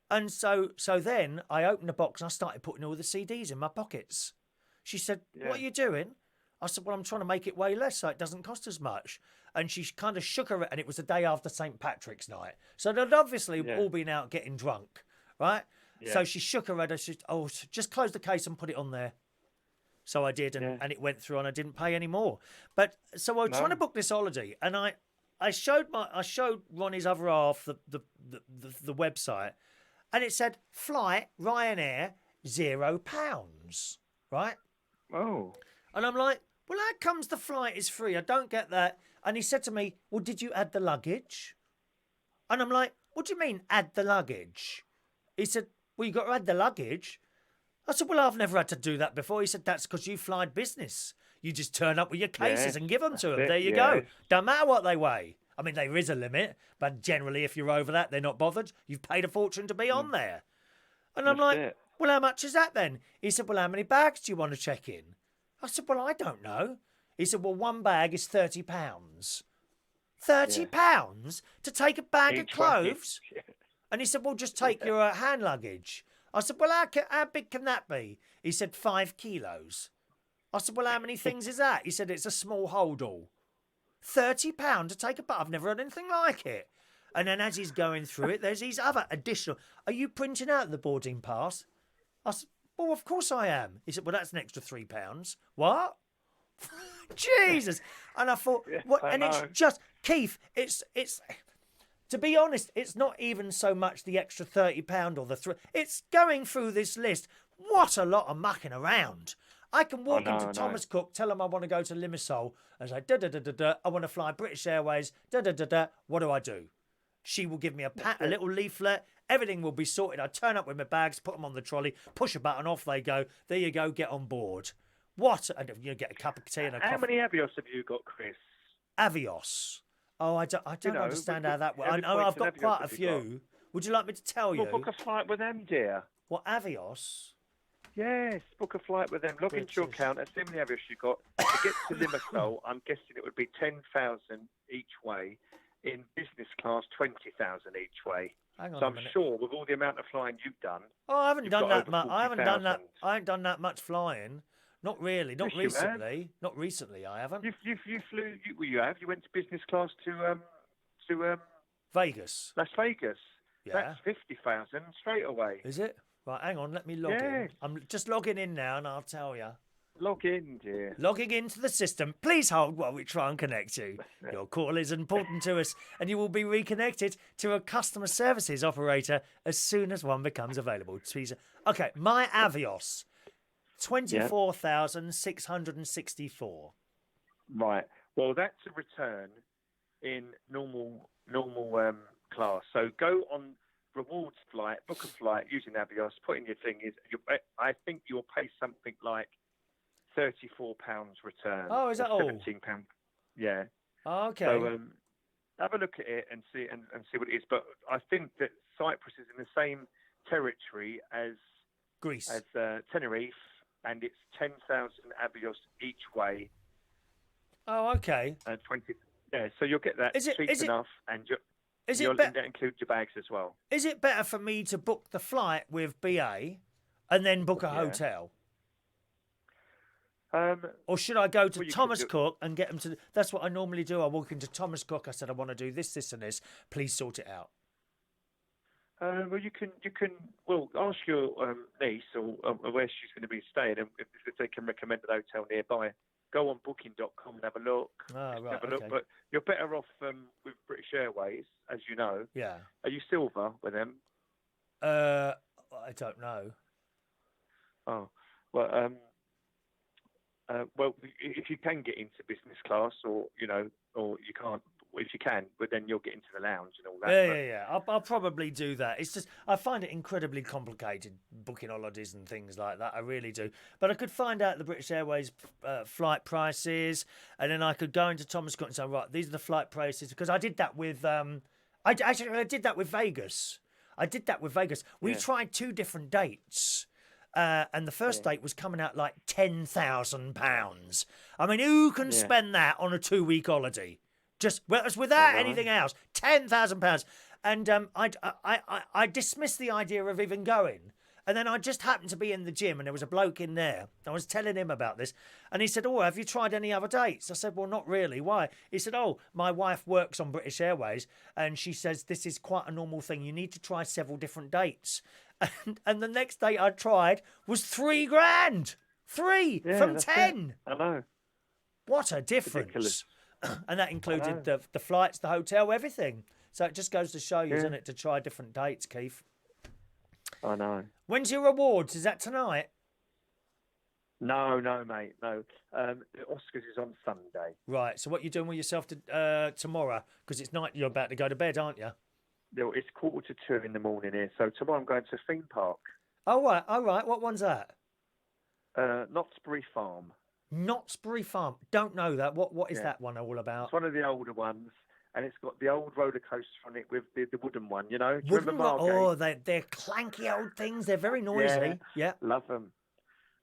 And so then I opened the box and I started putting all the CDs in my pockets. She said, what are you doing? I said, well, I'm trying to make it weigh less so it doesn't cost as much. And she kind of shook her, and it was the day after St. Patrick's night. So they'd obviously all been out getting drunk, right? Yeah. So she shook her head. She said, oh, just close the case and put it on there. So I did, and it went through, and I didn't pay any more. But so I was trying to book this holiday, and I showed Ronnie's other half the website, and it said flight Ryanair £0, right? Oh. And I'm like, well, how comes the flight is free? I don't get that. And he said to me, well, did you add the luggage? And I'm like, what do you mean add the luggage? He said, well, you got to add the luggage. I said, well, I've never had to do that before. He said, that's because you fly business. You just turn up with your cases and give them to them. There you go. Don't matter what they weigh. I mean, there is a limit, but generally, if you're over that, they're not bothered. You've paid a fortune to be on there. And I'm like, well, how much is that then? He said, well, how many bags do you want to check in? I said, well, I don't know. He said, well, one bag is £30. £30 to take a bag of clothes? And he said, well, just take your hand luggage. I said, well, how big can that be? He said, 5 kilos. I said, well, how many things is that? He said, it's a small hold-all. £30 to take a bag. I've never had anything like it. And then as he's going through it, there's these other additional. Are you printing out the boarding pass? I said, well, of course I am. He said, well, that's an extra £3. What? Jesus. And I thought, what? And it's just, Keith, it's. To be honest, it's not even so much the extra £30 or the it's going through this list. What a lot of mucking around. I can walk into Thomas Cook, tell him I want to go to Limassol, and say, I want to fly British Airways, What do I do? She will give me a little leaflet. Everything will be sorted. I turn up with my bags, put them on the trolley, push a button, off they go. There you go, get on board. What? And you get a cup of tea and a How coffee. many Avios have you got, Chris? Avios. Oh, I don't understand how that works. how I many know I've points in got Avios quite a have you got? few. Would you like me to tell Well, you? book a flight with them, dear. What, Avios? Yes, book a flight with them. Log into your British. account and see how many Avios you got. To get to Limassol, I'm guessing it would be 10,000 each way. In business class, 20,000 each way. Hang on So a I'm minute. sure with all the amount of flying you've done, Oh, I haven't you've done got that over much. I haven't done that. 40,000. I ain't done that much flying. Not really. Not Yes, you have. recently. Not recently. I haven't. You flew. You have. You went to business class to Vegas. Las Vegas. Yeah. That's 50,000 straight away. Is it? Right. Hang on. Let me log in. Yes. I'm just logging in now, and I'll tell you. Log in, dear. Logging into the system. Please hold while we try and connect you. Your call is important to us, and you will be reconnected to a customer services operator as soon as one becomes available. Please. Okay, my Avios, 24,664. Right. Well, that's a return in normal class. So go on rewards flight, book a flight using Avios, put in your thing. I think you'll pay something like £34 return. Oh, is that all? £17. Yeah. Oh, okay. So have a look at it and see what it is. But I think that Cyprus is in the same territory as Greece, as Tenerife, and it's 10,000 Avios each way. Oh, okay. 20. Yeah, so you'll get that cheap enough, and that includes your bags as well. Is it better for me to book the flight with BA and then book a hotel? Or should I go to Thomas Cook and get them to... That's what I normally do. I walk into Thomas Cook. I said, I want to do this, this and this. Please sort it out. Well, you can ask your niece or where she's going to be staying, and if they can recommend an hotel nearby. Go on booking.com and have a look. Oh, right, have a look. But you're better off with British Airways, as you know. Yeah. Are you silver with them? I don't know. Oh, well, well, if you can get into business class, or you can't, if you can, but then you'll get into the lounge and all that. Yeah. I'll probably do that. It's just I find it incredibly complicated booking holidays and things like that. I really do. But I could find out the British Airways flight prices, and then I could go into Thomas Cook and say, right, these are the flight prices, because I did that with I did that with Vegas. We tried 2 different dates. And the first date was coming out like £10,000. I mean, who can spend that on a 2-week holiday? Just without anything else, £10,000. And I dismissed the idea of even going. And then I just happened to be in the gym, and there was a bloke in there. I was telling him about this, and he said, "Oh, have you tried any other dates?" I said, "Well, not really. Why?" He said, "Oh, my wife works on British Airways, and she says this is quite a normal thing. You need to try several different dates." And the next date I tried was £3,000. 3 from 10. I know. What a difference! And that included the flights, the hotel, everything. So it just goes to show you, isn't it, to try different dates, Keith? I know. When's your awards? Is that tonight? No, mate, no. The Oscars is on Sunday. Right. So what are you doing with yourself tomorrow? Because it's night. You're about to go to bed, aren't you? No, it's 1:45 in the morning here. So tomorrow I'm going to theme park. Oh, right. All right. What one's that? Knottsbury Farm. Knottsbury Farm. Don't know that. What is that one all about? It's one of the older ones, and it's got the old roller coaster on it with the wooden one. You know? Wooden one? Oh, they're clanky old things. They're very noisy. Yeah. Love them.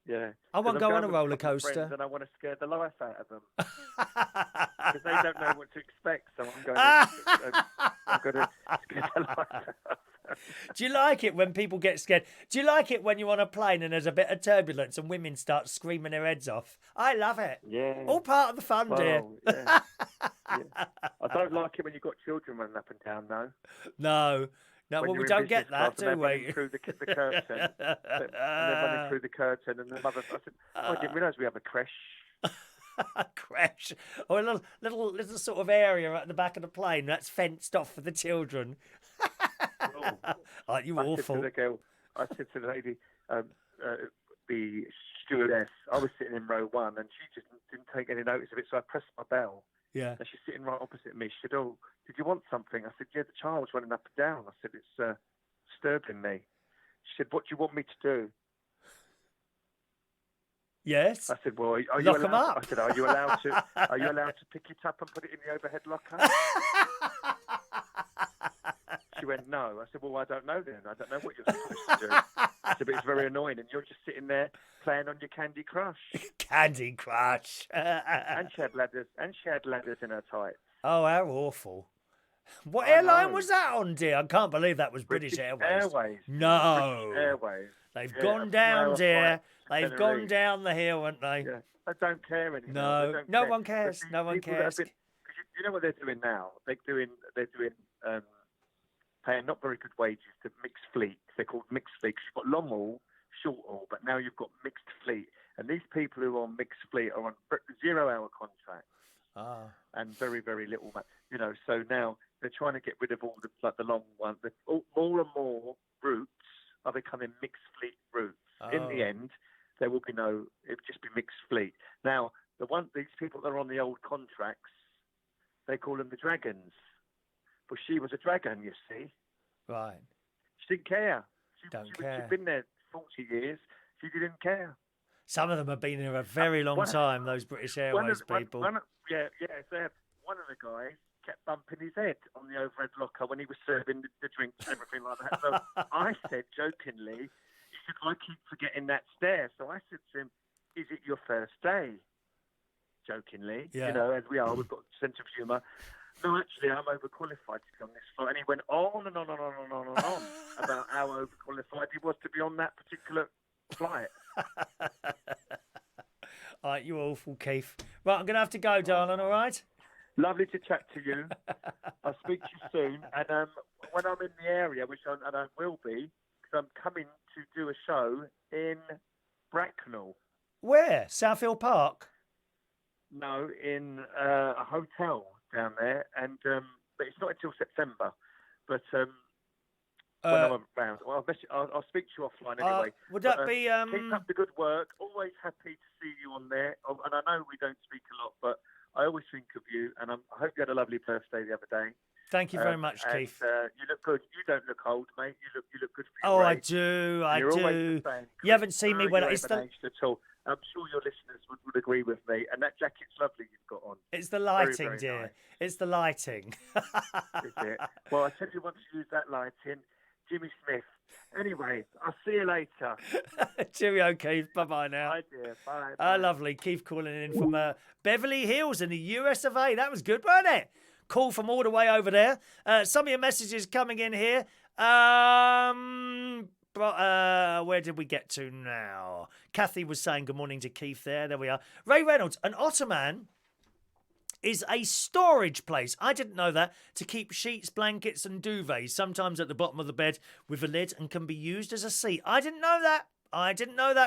Yeah. I won't go on a roller coaster. And I want to scare the life out of them because they don't know what to expect. So I'm going to scare the life out of them. Do you like it when people get scared? Do you like it when you're on a plane and there's a bit of turbulence and women start screaming their heads off? I love it. Yeah. All part of the fun, dear. Yeah. I don't like it when you've got children running up and down, though. No, well, we don't get that, do we? Through the curtain, and then running through the curtain, and the mother. I said, I didn't realise we have a creche. A creche, or a little sort of area at the back of the plane that's fenced off for the children. Aren't you awful? I said to the lady, the stewardess, I was sitting in row 1, and she just didn't take any notice of it, so I pressed my bell. Yeah. And she's sitting right opposite me. She said, "Oh, did you want something?" I said, "Yeah, the child's running up and down." I said, "It's disturbing me." She said, "What do you want me to do?" Yes. I said, well, are you Lock 'em allowed? up. I said, are you allowed to pick it up and put it in the overhead locker? She went, no. I said, well, I don't know then. I don't know what you're supposed to do. I said, but it's very annoying, and you're just sitting there playing on your Candy Crush. Candy Crush. And she had ladders in her tights. Oh, how awful. What I airline know. was that on, dear? I can't believe that was British Airways. No. British Airways. They've Yeah, gone a down, 4-hour dear. flight to They've gone Tenerife. down the hill, haven't they? Yeah. They don't care anymore. No. They don't No care. one cares. But No one people that have cares. Because you know what they're doing now? They're doing paying not very good wages to mixed fleet. They're called mixed fleet. 'Cause you've got long haul, short haul, but now you've got mixed fleet. And these people who are on mixed fleet are on 0-hour contracts. Ah. And very, very little, so now they're trying to get rid of all the long ones. More and more routes are becoming mixed fleet routes. Oh. In the end, there will be it will just be mixed fleet. Now, these people that are on the old contracts, they call them the dragons. But she was a dragon, you see. Right. She didn't care. Don't care. She'd been there 40 years. She didn't care. Some of them have been here a very long time, those British Airways people. Yeah. So one of the guys kept bumping his head on the overhead locker when he was serving the drinks and everything like that. So I said jokingly, he said, I keep forgetting that stair. So I said to him, is it your first day? Jokingly, Yeah. As we are, we've got a sense of humour. No, actually, I'm overqualified to be on this flight. And he went on and on and on and on and on about how overqualified he was to be on that particular flight. All right, you awful, Keith. Right, I'm going to have to go, darling, all right? Lovely to chat to you. I'll speak to you soon. And when I'm in the area, which I will be, because I'm coming to do a show in Bracknell. Where? Southfield Park? No, in a hotel down there. And but it's not until September. But when I'm around, well, I'll speak to you offline anyway. Would that be... Keep up the good work. Always happy to see you on there. And I know we don't speak a lot, but I always think of you. And I hope you had a lovely birthday the other day. Thank you very much, Keith. You look good. You don't look old, mate. You look good for Oh, your age. I do. You're always the same. You haven't seen me when you're it's the... aged at all. I'm sure your listeners would agree with me. And that jacket's lovely you've got on. It's the lighting, very, very dear. nice. It's the lighting. Is it? Well, I tell you, once you use that lighting, Jimmy Smith. Anyway, I'll see you later. Cheerio, Keith. Bye-bye now. Bye, dear. Bye. Lovely. Keith calling in from Beverly Hills in the US of A. That was good, wasn't it? Call from all the way over there. Some of your messages coming in here. Where did we get to now? Kathy was saying good morning to Keith there. There we are. Ray Reynolds, an Ottoman is a storage place. I didn't know that. To keep sheets, blankets and duvets, sometimes at the bottom of the bed with a lid, and can be used as a seat. I didn't know that.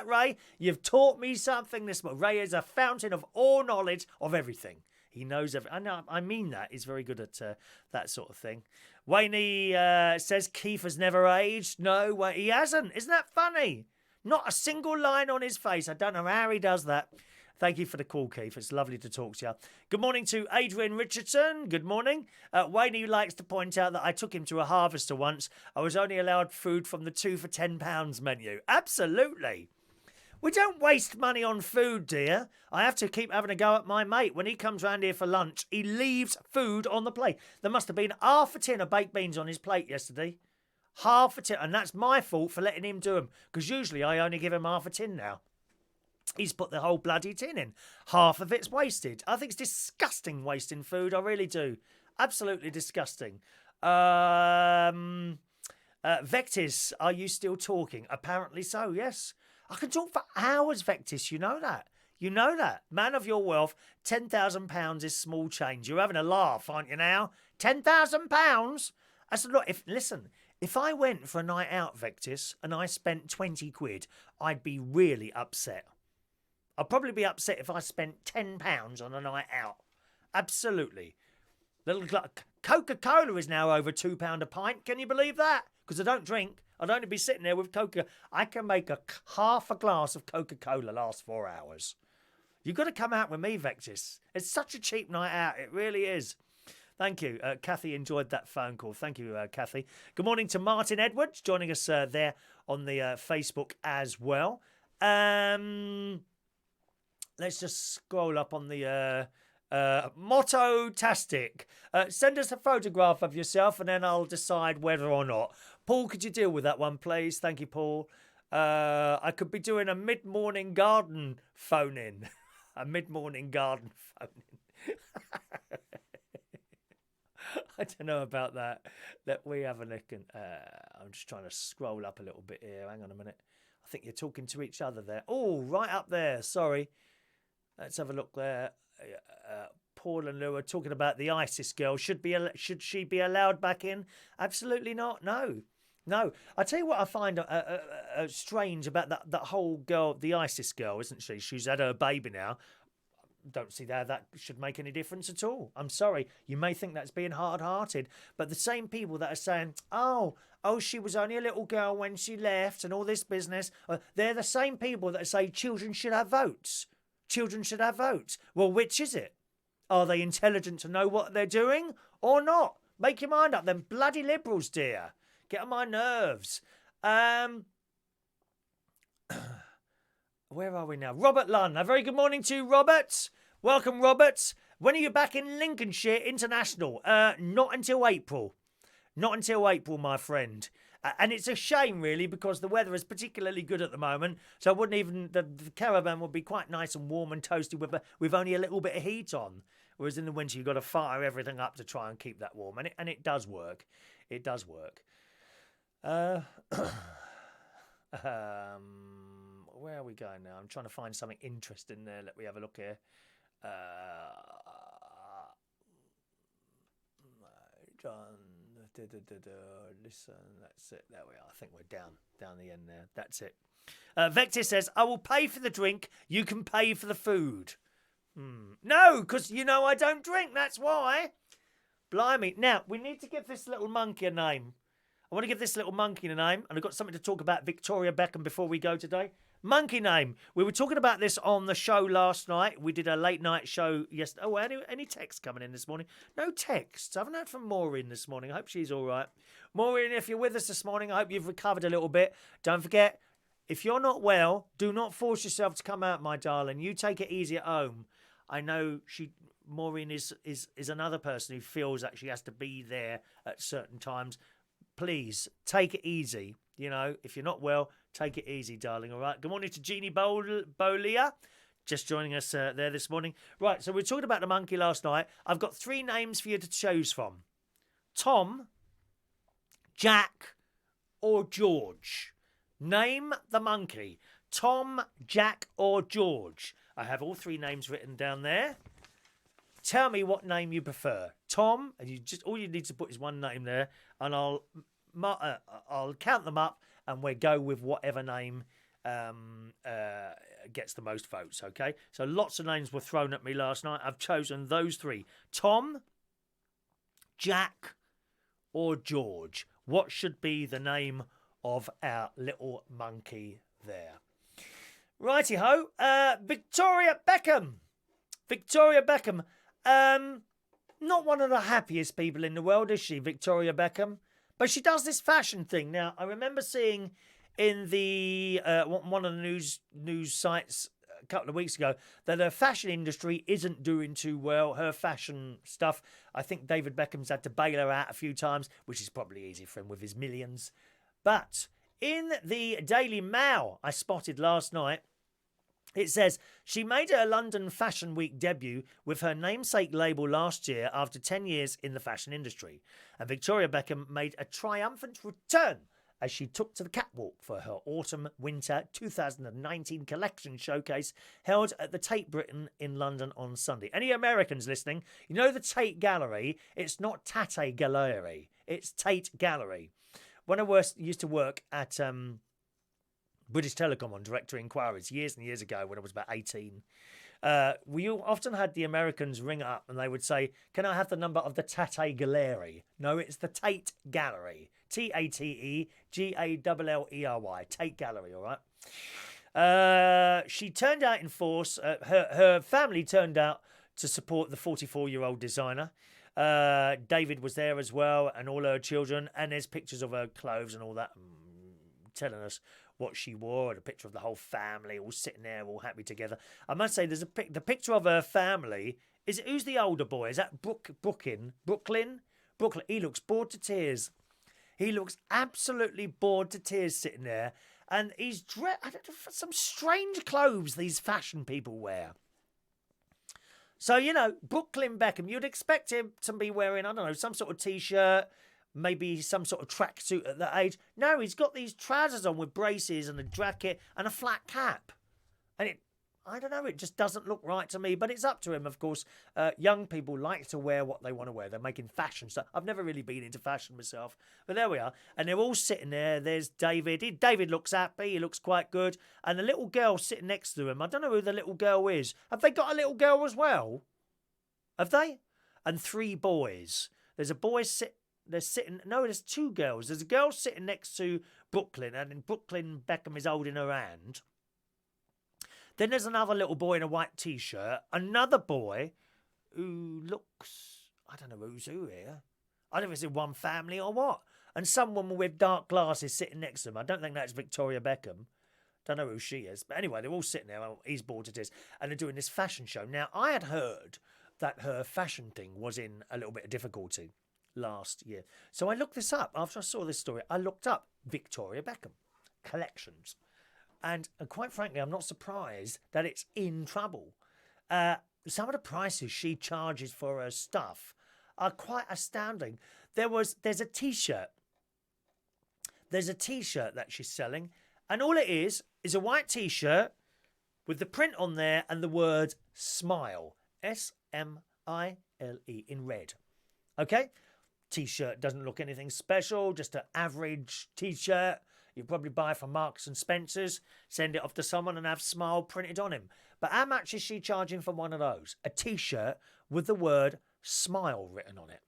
Ray. You've taught me something this morning. Ray is a fountain of all knowledge of everything. He knows everything. I mean that. He's very good at that sort of thing. Wayne says Keith has never aged. No, he hasn't. Isn't that funny? Not a single line on his face. I don't know how he does that. Thank you for the call, Keith. It's lovely to talk to you. Good morning to Adrian Richardson. Good morning. Wayne likes to point out that I took him to a harvester once. I was only allowed food from the 2 for £10 menu. Absolutely. We don't waste money on food, dear. I have to keep having a go at my mate. When he comes round here for lunch, he leaves food on the plate. There must have been half a tin of baked beans on his plate yesterday. Half a tin. And that's my fault for letting him do them. Because usually I only give him half a tin now. He's put the whole bloody tin in. Half of it's wasted. I think it's disgusting wasting food. I really do. Absolutely disgusting. Vectis, are you still talking? Apparently so, yes. I can talk for hours, Vectis. You know that. You know that. Man of your wealth, £10,000 is small change. You're having a laugh, aren't you now? £10,000? I said, look, listen, if I went for a night out, Vectis, and I spent 20 quid, I'd be really upset. I'd probably be upset if I spent £10 on a night out. Absolutely. Coca-Cola is now over £2 a pint. Can you believe that? Because I don't drink. I'd only be sitting there with Coca. I can make half a glass of Coca-Cola last 4 hours. You've got to come out with me, Vectis. It's such a cheap night out. It really is. Thank you. Kathy enjoyed that phone call. Thank you, Kathy. Good morning to Martin Edwards, joining us there on the Facebook as well. let's just scroll up on the Motto-tastic. Send us a photograph of yourself and then I'll decide whether or not. Paul, could you deal with that one, please? Thank you, Paul. I could be doing a mid-morning garden phone-in. A mid-morning garden phone-in. I don't know about that. Let we have a look. And I'm just trying to scroll up a little bit here. Hang on a minute. I think you're talking to each other there. Oh, right up there. Sorry. Let's have a look there. Paul and Lou are talking about the ISIS girl. Should she be allowed back in? Absolutely not. No. I tell you what I find strange about that whole girl, the ISIS girl, isn't she? She's had her baby now. Don't see how that should make any difference at all. I'm sorry. You may think that's being hard-hearted, but the same people that are saying, oh, she was only a little girl when she left and all this business, they're the same people that say children should have votes. Children should have votes. Well, which is it? Are they intelligent to know what they're doing or not? Make your mind up. Them bloody liberals, dear. Get on my nerves. Where are we now? Robert Lunn. A very good morning to you, Robert. Welcome, Robert. When are you back in Lincolnshire International? Not until April. Not until April, my friend. And it's a shame, really, because the weather is particularly good at the moment. So I wouldn't even... The caravan would be quite nice and warm and toasty with only a little bit of heat on. Whereas in the winter, you've got to fire everything up to try and keep that warm. And it does work. It does work. Where are we going now? I'm trying to find something interesting there. Let me have a look here. Listen, that's it. There we are. I think we're down the end there. That's it. Vector says, I will pay for the drink. You can pay for the food. No, because I don't drink. That's why. Blimey. Now, we need to give this little monkey a name. I want to give this little monkey a name, and I've got something to talk about Victoria Beckham before we go today. Monkey name. We were talking about this on the show last night. We did a late night show yesterday. Oh, any texts coming in this morning? No texts. I haven't heard from Maureen this morning. I hope she's all right. Maureen, if you're with us this morning, I hope you've recovered a little bit. Don't forget, if you're not well, do not force yourself to come out, my darling. You take it easy at home. I know Maureen is another person who feels that she has to be there at certain times. Please, take it easy. If you're not well, take it easy, darling, all right? Good morning to Jeannie Bolia, just joining us there this morning. Right, so we were talking about the monkey last night. I've got 3 names for you to choose from. Tom, Jack, or George. Name the monkey. Tom, Jack, or George. I have all 3 names written down there. Tell me what name you prefer. Tom, and all you need to put is one name there, and I'll count them up, and we'll go with whatever name gets the most votes, okay? So lots of names were thrown at me last night. I've chosen those 3. Tom, Jack, or George. What should be the name of our little monkey there? Righty-ho. Victoria Beckham. Victoria Beckham. Not one of the happiest people in the world, is she, Victoria Beckham? But she does this fashion thing. Now, I remember seeing in the one of the news sites a couple of weeks ago that her fashion industry isn't doing too well. Her fashion stuff, I think David Beckham's had to bail her out a few times, which is probably easy for him with his millions. But in the Daily Mail I spotted last night, it says, she made her London Fashion Week debut with her namesake label last year after 10 years in the fashion industry. And Victoria Beckham made a triumphant return as she took to the catwalk for her Autumn-Winter 2019 collection showcase held at the Tate Britain in London on Sunday. Any Americans listening, you know the Tate Gallery? It's not Tate Gallery. It's Tate Gallery. When I used to work at... British Telecom on director inquiries years and years ago when I was about 18. We often had the Americans ring up and they would say, can I have the number of the Tate Gallery? No, it's the Tate Gallery. Tategalery. Tate Gallery, all right? She turned out in force. Her family turned out to support the 44-year-old designer. David was there as well and all her children. And there's pictures of her clothes and all that telling us what she wore, and a picture of the whole family all sitting there, all happy together. I must say, there's the picture of her family. Who's the older boy? Is that Brooklyn? He looks bored to tears. He looks absolutely bored to tears sitting there. And he's dressed some strange clothes these fashion people wear. So, Brooklyn Beckham, you'd expect him to be wearing, I don't know, some sort of T-shirt, maybe some sort of tracksuit at that age. No, he's got these trousers on with braces and a jacket and a flat cap. And I don't know, it just doesn't look right to me, but it's up to him, of course. Young people like to wear what they want to wear. They're making fashion stuff. I've never really been into fashion myself, but there we are. And they're all sitting there. There's David. David looks happy. He looks quite good. And the little girl sitting next to him, I don't know who the little girl is. Have they got a little girl as well? Have they? And 3 boys. There's a boy there's 2 girls. There's a girl sitting next to Brooklyn, and Brooklyn Beckham is holding her hand. Then there's another little boy in a white T-shirt. Another boy who looks... I don't know who's who here. I don't know if it's in one family or what. And some woman with dark glasses sitting next to him. I don't think that's Victoria Beckham. Don't know who she is. But anyway, they're all sitting there. Well, he's bored to tears. And they're doing this fashion show. Now, I had heard that her fashion thing was in a little bit of difficulty last year. So I looked this up. After I saw this story, I looked up Victoria Beckham collections. And quite frankly, I'm not surprised that it's in trouble. Some of the prices she charges for her stuff are quite astounding. There's a T-shirt. There's a T-shirt that she's selling. And all it is a white T-shirt with the print on there and the word smile. S-M-I-L-E in red. Okay? T-shirt doesn't look anything special. Just an average T-shirt. You probably buy from Marks and Spencer's, send it off to someone and have smile printed on him. But how much is she charging for one of those? A T-shirt with the word smile written on it.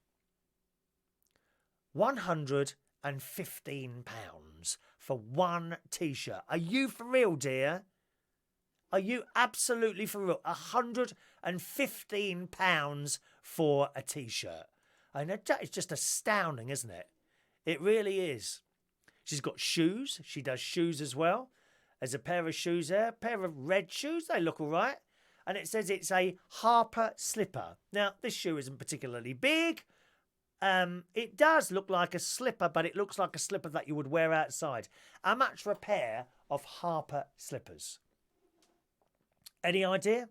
£115 for one T-shirt. Are you for real, dear? Are you absolutely for real? £115 for a T-shirt. I know that is just astounding, isn't it? It really is. She's got shoes. She does shoes as well. There's a pair of shoes there. A pair of red shoes. They look all right. And it says it's a Harper slipper. Now, this shoe isn't particularly big. It does look like a slipper, but it looks like a slipper that you would wear outside. How much for a pair of Harper slippers? Any idea?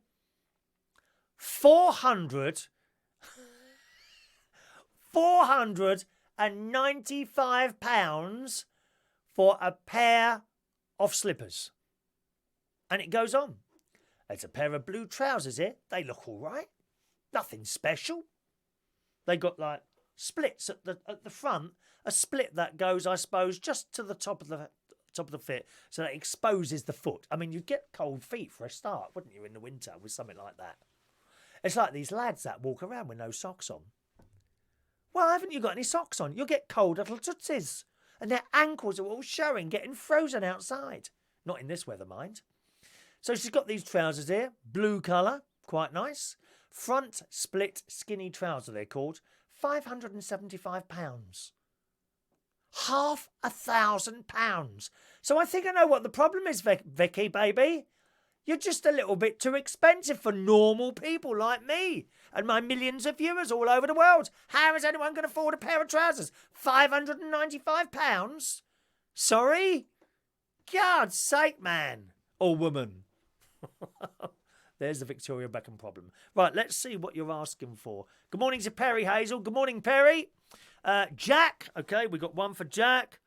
£495 for a pair of slippers. And it goes on. There's a pair of blue trousers here. They look all right. Nothing special. They got like splits at the front. A split that goes, I suppose, just to the top of the foot, so that exposes the foot. I mean, you'd get cold feet for a start, wouldn't you, in the winter with something like that? It's like these lads that walk around with no socks on. Well, haven't you got any socks on? You'll get cold little tootsies. And their ankles are all showing, getting frozen outside. Not in this weather, mind. So she's got these trousers here. Blue colour. Quite nice. Front split skinny trouser, they're called. £575. £1,000. So I think I know what the problem is, Vicky, baby. You're just a little bit too expensive for normal people like me and my millions of viewers all over the world. How is anyone going to afford a pair of trousers? £595? Sorry? God's sake, man. Or woman. There's the Victoria Beckham problem. Right, let's see what you're asking for. Good morning to Perry Hazel. Good morning, Perry. Jack. Okay, we got one for Jack.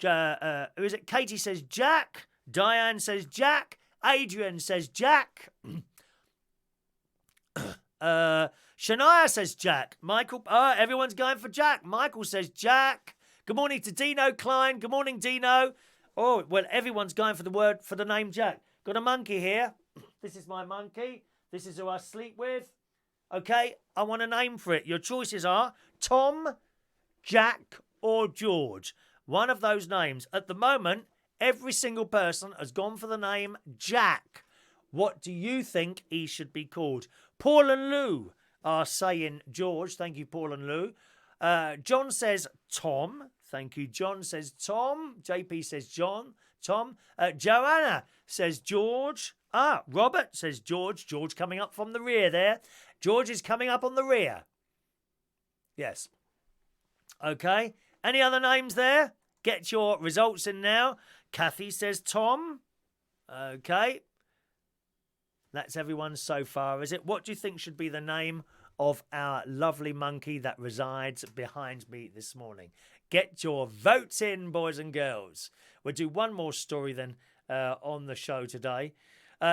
Who is it? Katie says Jack. Diane says Jack. Adrian says Jack. Shania says Jack. Michael. Everyone's going for Jack. Michael says Jack. Good morning to Dino Klein. Good morning, Dino. Oh, well, everyone's going for the name Jack. Got a monkey here. This is my monkey. This is who I sleep with. Okay, I want a name for it. Your choices are Tom, Jack, or George. One of those names. At the moment, every single person has gone for the name Jack. What do you think he should be called? Paul and Lou are saying George. Thank you, Paul and Lou. John says Tom. Thank you. John says Tom. JP says John. Tom. Joanna says George. Robert says George. George coming up from the rear there. George is coming up on the rear. Yes. Okay. Any other names there? Get your results in now. Kathy says Tom. Okay. That's everyone so far, is it? What do you think should be the name of our lovely monkey that resides behind me this morning? Get your votes in, boys and girls. We'll do one more story then on the show today.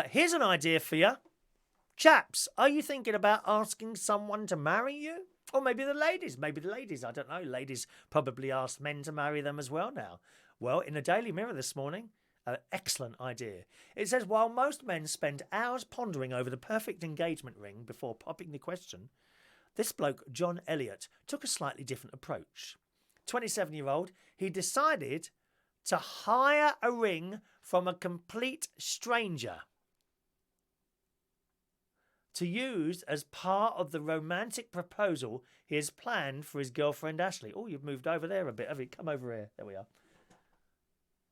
Here's an idea for you. Chaps, are you thinking about asking someone to marry you? Or maybe the ladies, I don't know. Ladies probably ask men to marry them as well now. Well, in the Daily Mirror this morning, an excellent idea. It says, while most men spend hours pondering over the perfect engagement ring before popping the question, this bloke, John Elliott, took a slightly different approach. 27-year-old, he decided to hire a ring from a complete stranger to use as part of the romantic proposal he has planned for his girlfriend Ashley. Oh, you've moved over there a bit, have you? Come over here. There we are.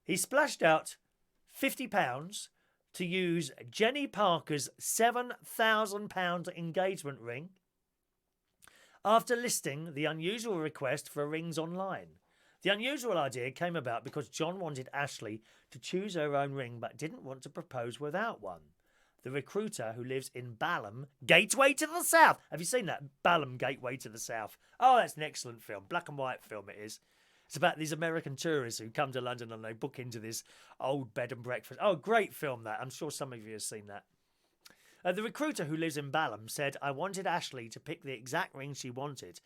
He splashed out £50 to use Jenny Parker's £7,000 engagement ring after listing the unusual request for rings online. The unusual idea came about because John wanted Ashley to choose her own ring but didn't want to propose without one. The recruiter, who lives in Balham, Gateway to the South. Have you seen that? Balham, Gateway to the South. Oh, that's an excellent film. Black and white film it is. It's about these American tourists who come to London and they book into this old bed and breakfast. Oh, great film that. I'm sure some of you have seen that. The recruiter, who lives in Balham, said, I wanted Ashley to pick the exact ring she wanted.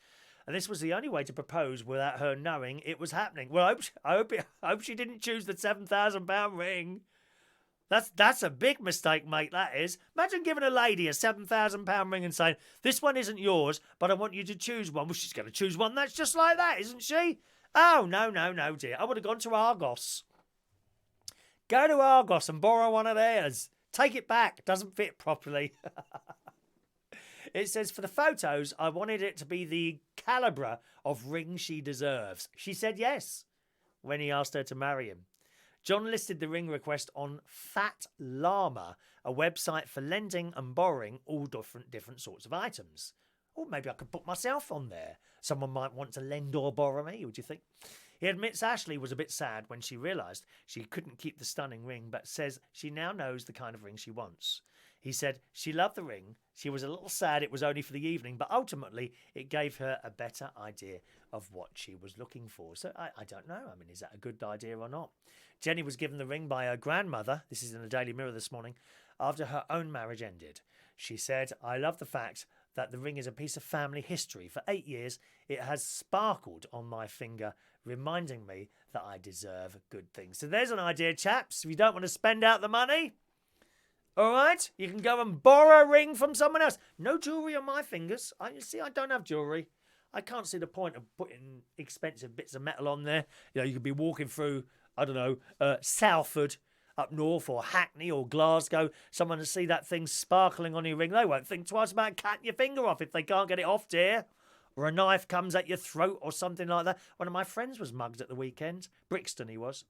And this was the only way to propose without her knowing it was happening. Well, I hope she didn't choose the £7,000 ring. That's a big mistake, mate, that is. Imagine giving a lady a £7,000 ring and saying, this one isn't yours, but I want you to choose one. Well, she's going to choose one that's just like that, isn't she? Oh, no, dear. I would have gone to Argos. Go to Argos and borrow one of theirs. Take it back. Doesn't fit properly. It says, for the photos, I wanted it to be the calibre of ring she deserves. She said yes when he asked her to marry him. John listed the ring request on Fat Llama, a website for lending and borrowing all different sorts of items. Or maybe I could put myself on there. Someone might want to lend or borrow me, would you think? He admits Ashley was a bit sad when she realised she couldn't keep the stunning ring, but says she now knows the kind of ring she wants. He said she loved the ring. She was a little sad it was only for the evening, but ultimately it gave her a better idea of what she was looking for. So I don't know. I mean, is that a good idea or not? Jenny was given the ring by her grandmother, this is in the Daily Mirror this morning, after her own marriage ended. She said, I love the fact that the ring is a piece of family history. For 8 years, it has sparkled on my finger, reminding me that I deserve good things. So there's an idea, chaps. If you don't want to spend out the money, all right, you can go and borrow a ring from someone else. No jewellery on my fingers. I don't have jewellery. I can't see the point of putting expensive bits of metal on there. You know, you could be walking through, I don't know, Salford up north or Hackney or Glasgow. Someone to see that thing sparkling on your ring. They won't think twice about cutting your finger off if they can't get it off, dear. Or a knife comes at your throat or something like that. One of my friends was mugged at the weekend. Brixton he was.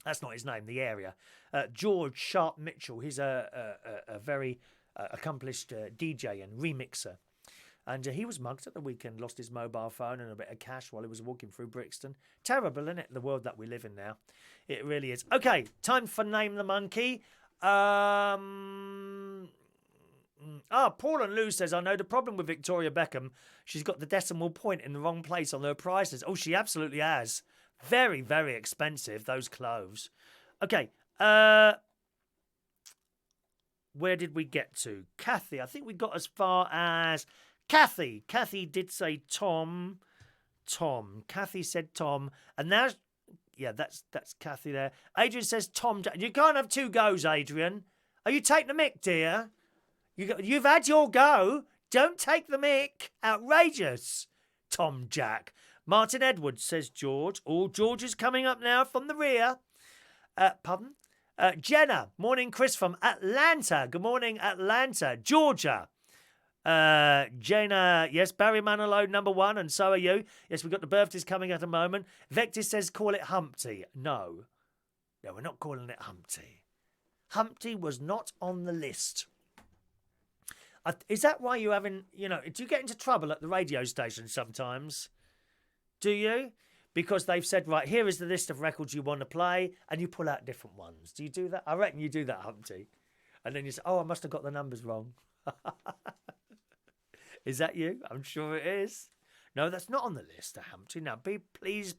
That's not his name, the area. George Sharp Mitchell. He's a very accomplished DJ and remixer. And he was mugged at the weekend, lost his mobile phone and a bit of cash while he was walking through Brixton. Terrible, isn't it? The world that we live in now. It really is. Okay, time for Name the Monkey. Paul and Lou says, I know the problem with Victoria Beckham. She's got the decimal point in the wrong place on her prices. Oh, she absolutely has. Very, very expensive, those clothes. Okay, where did we get to? Kathy, I think we got as far as... Kathy did say Tom. Kathy said Tom. And now, yeah, that's Kathy there. Adrian says Tom. You can't have two goes, Adrian. Are you taking the mick, dear? You've had your go. Don't take the mick. Outrageous. Tom Jack. Martin Edwards says George. Oh, George is coming up now from the rear. Pardon? Jenna. Morning, Chris from Atlanta. Good morning, Atlanta. Georgia. Jenna, yes, Barry Manilow, number 1, and so are you. Yes, we've got the birthdays coming at a moment. Vectis says, call it Humpty. No. No, we're not calling it Humpty. Humpty was not on the list. Is that why you haven't, do you get into trouble at the radio station sometimes? Do you? Because they've said, right, here is the list of records you want to play, and you pull out different ones. Do you do that? I reckon you do that, Humpty. And then you say, oh, I must have got the numbers wrong. Is that you? I'm sure it is. No, that's not on the list, Humpty. Now, please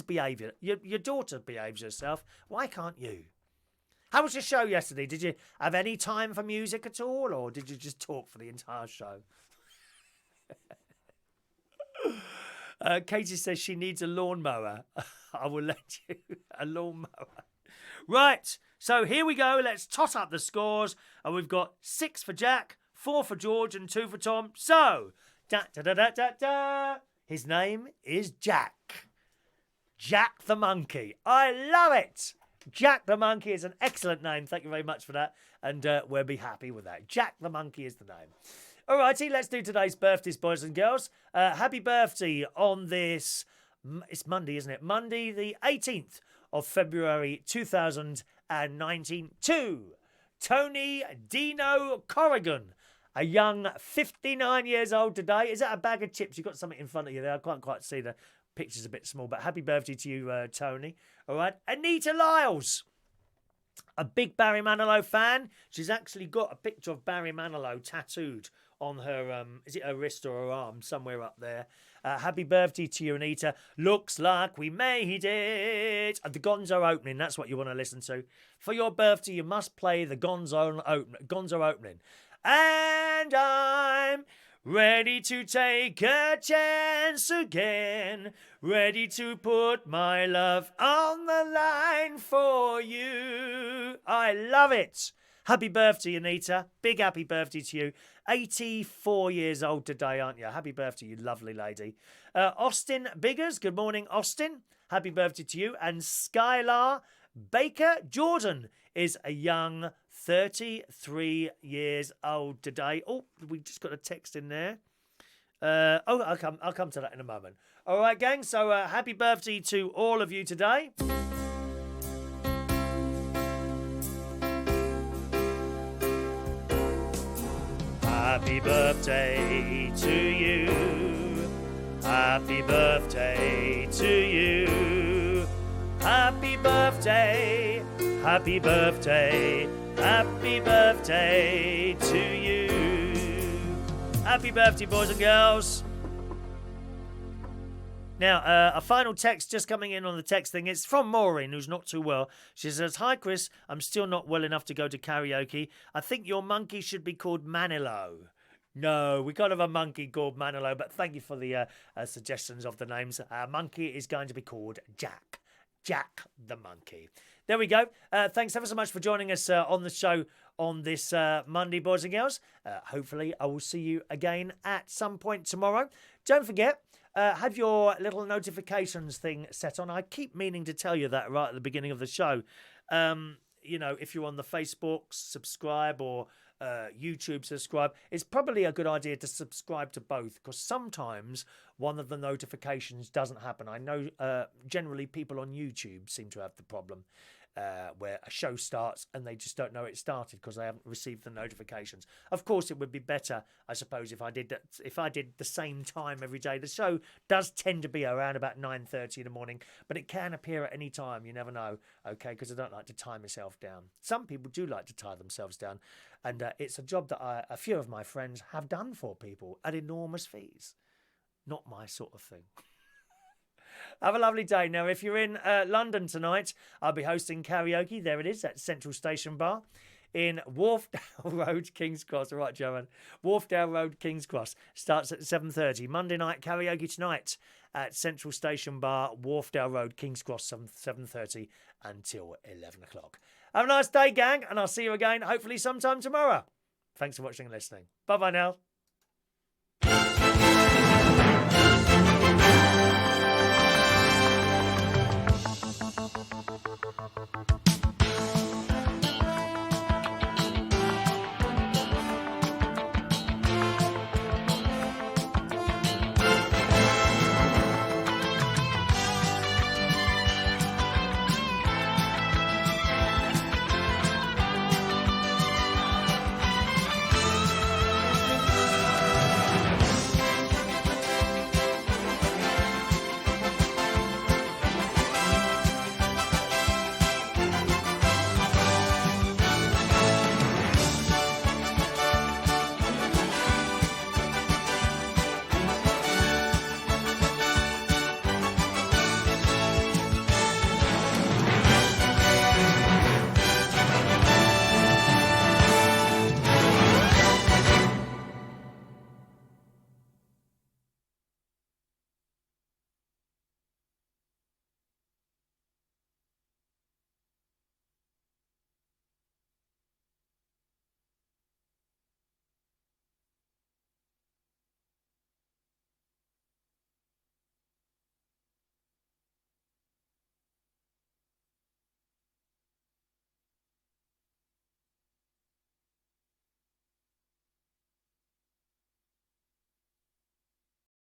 behave. Your daughter behaves herself. Why can't you? How was your show yesterday? Did you have any time for music at all, or did you just talk for the entire show? Katie says she needs a lawnmower. I will let you. A lawnmower. Right, so here we go. Let's tot up the scores. And we've got 6 for Jack, 4 for George, and 2 for Tom. So, his name is Jack. Jack the Monkey. I love it. Jack the Monkey is an excellent name. Thank you very much for that. And we'll be happy with that. Jack the Monkey is the name. Alrighty, let's do today's birthdays, boys and girls. Happy birthday on this... It's Monday, isn't it? Monday the 18th of February 2019 to Tony Dino Corrigan. A young 59 years old today. Is that a bag of chips? You've got something in front of you there. I can't quite see the picture's a bit small, but happy birthday to you, Tony. All right. Anita Lyles, a big Barry Manilow fan. She's actually got a picture of Barry Manilow tattooed on her, is it her wrist or her arm? Somewhere up there. Happy birthday to you, Anita. Looks like we made it. The Gonzo opening, that's what you want to listen to. For your birthday, you must play the Gonzo opening. And I'm ready to take a chance again. Ready to put my love on the line for you. I love it. Happy birthday, Anita. Big happy birthday to you. 84 years old today, aren't you? Happy birthday, you lovely lady. Austyn Biggers, good morning, Austyn. Happy birthday to you. And Skylar Baker Jordan is a young 33 years old today. Oh, we just got a text in there. I'll come to that in a moment. All right, gang. So happy birthday to all of you today. Happy birthday to you. Happy birthday to you. Happy birthday. Happy birthday. Happy birthday to you. Happy birthday, boys and girls. Now, a final text just coming in on the text thing. It's from Maureen, who's not too well. She says, hi, Chris. I'm still not well enough to go to karaoke. I think your monkey should be called Manilow. No, we can't have a monkey called Manilow, but thank you for the suggestions of the names. Our monkey is going to be called Jack. Jack the Monkey. There we go. Thanks ever so much for joining us on the show on this Monday, boys and girls. Hopefully, I will see you again at some point tomorrow. Don't forget, have your little notifications thing set on. I keep meaning to tell you that right at the beginning of the show. If you're on the Facebook, subscribe, or YouTube, subscribe. It's probably a good idea to subscribe to both, because sometimes one of the notifications doesn't happen. I know generally people on YouTube seem to have the problem where a show starts and they just don't know it started because they haven't received the notifications. Of course, it would be better, I suppose, if I did that. If I did the same time every day. The show does tend to be around about 9:30 in the morning, but it can appear at any time. You never know, okay? Because I don't like to tie myself down. Some people do like to tie themselves down, and it's a job that a few of my friends have done for people at enormous fees. Not my sort of thing. Have a lovely day. Now, if you're in London tonight, I'll be hosting karaoke. There it is, at Central Station Bar in Wharfdale Road, King's Cross. All right, Joanne. Wharfdale Road, King's Cross. Starts at 7:30. Monday night karaoke tonight at Central Station Bar, Wharfdale Road, King's Cross, 7:30 until 11 o'clock. Have a nice day, gang, and I'll see you again, hopefully sometime tomorrow. Thanks for watching and listening. Bye-bye now.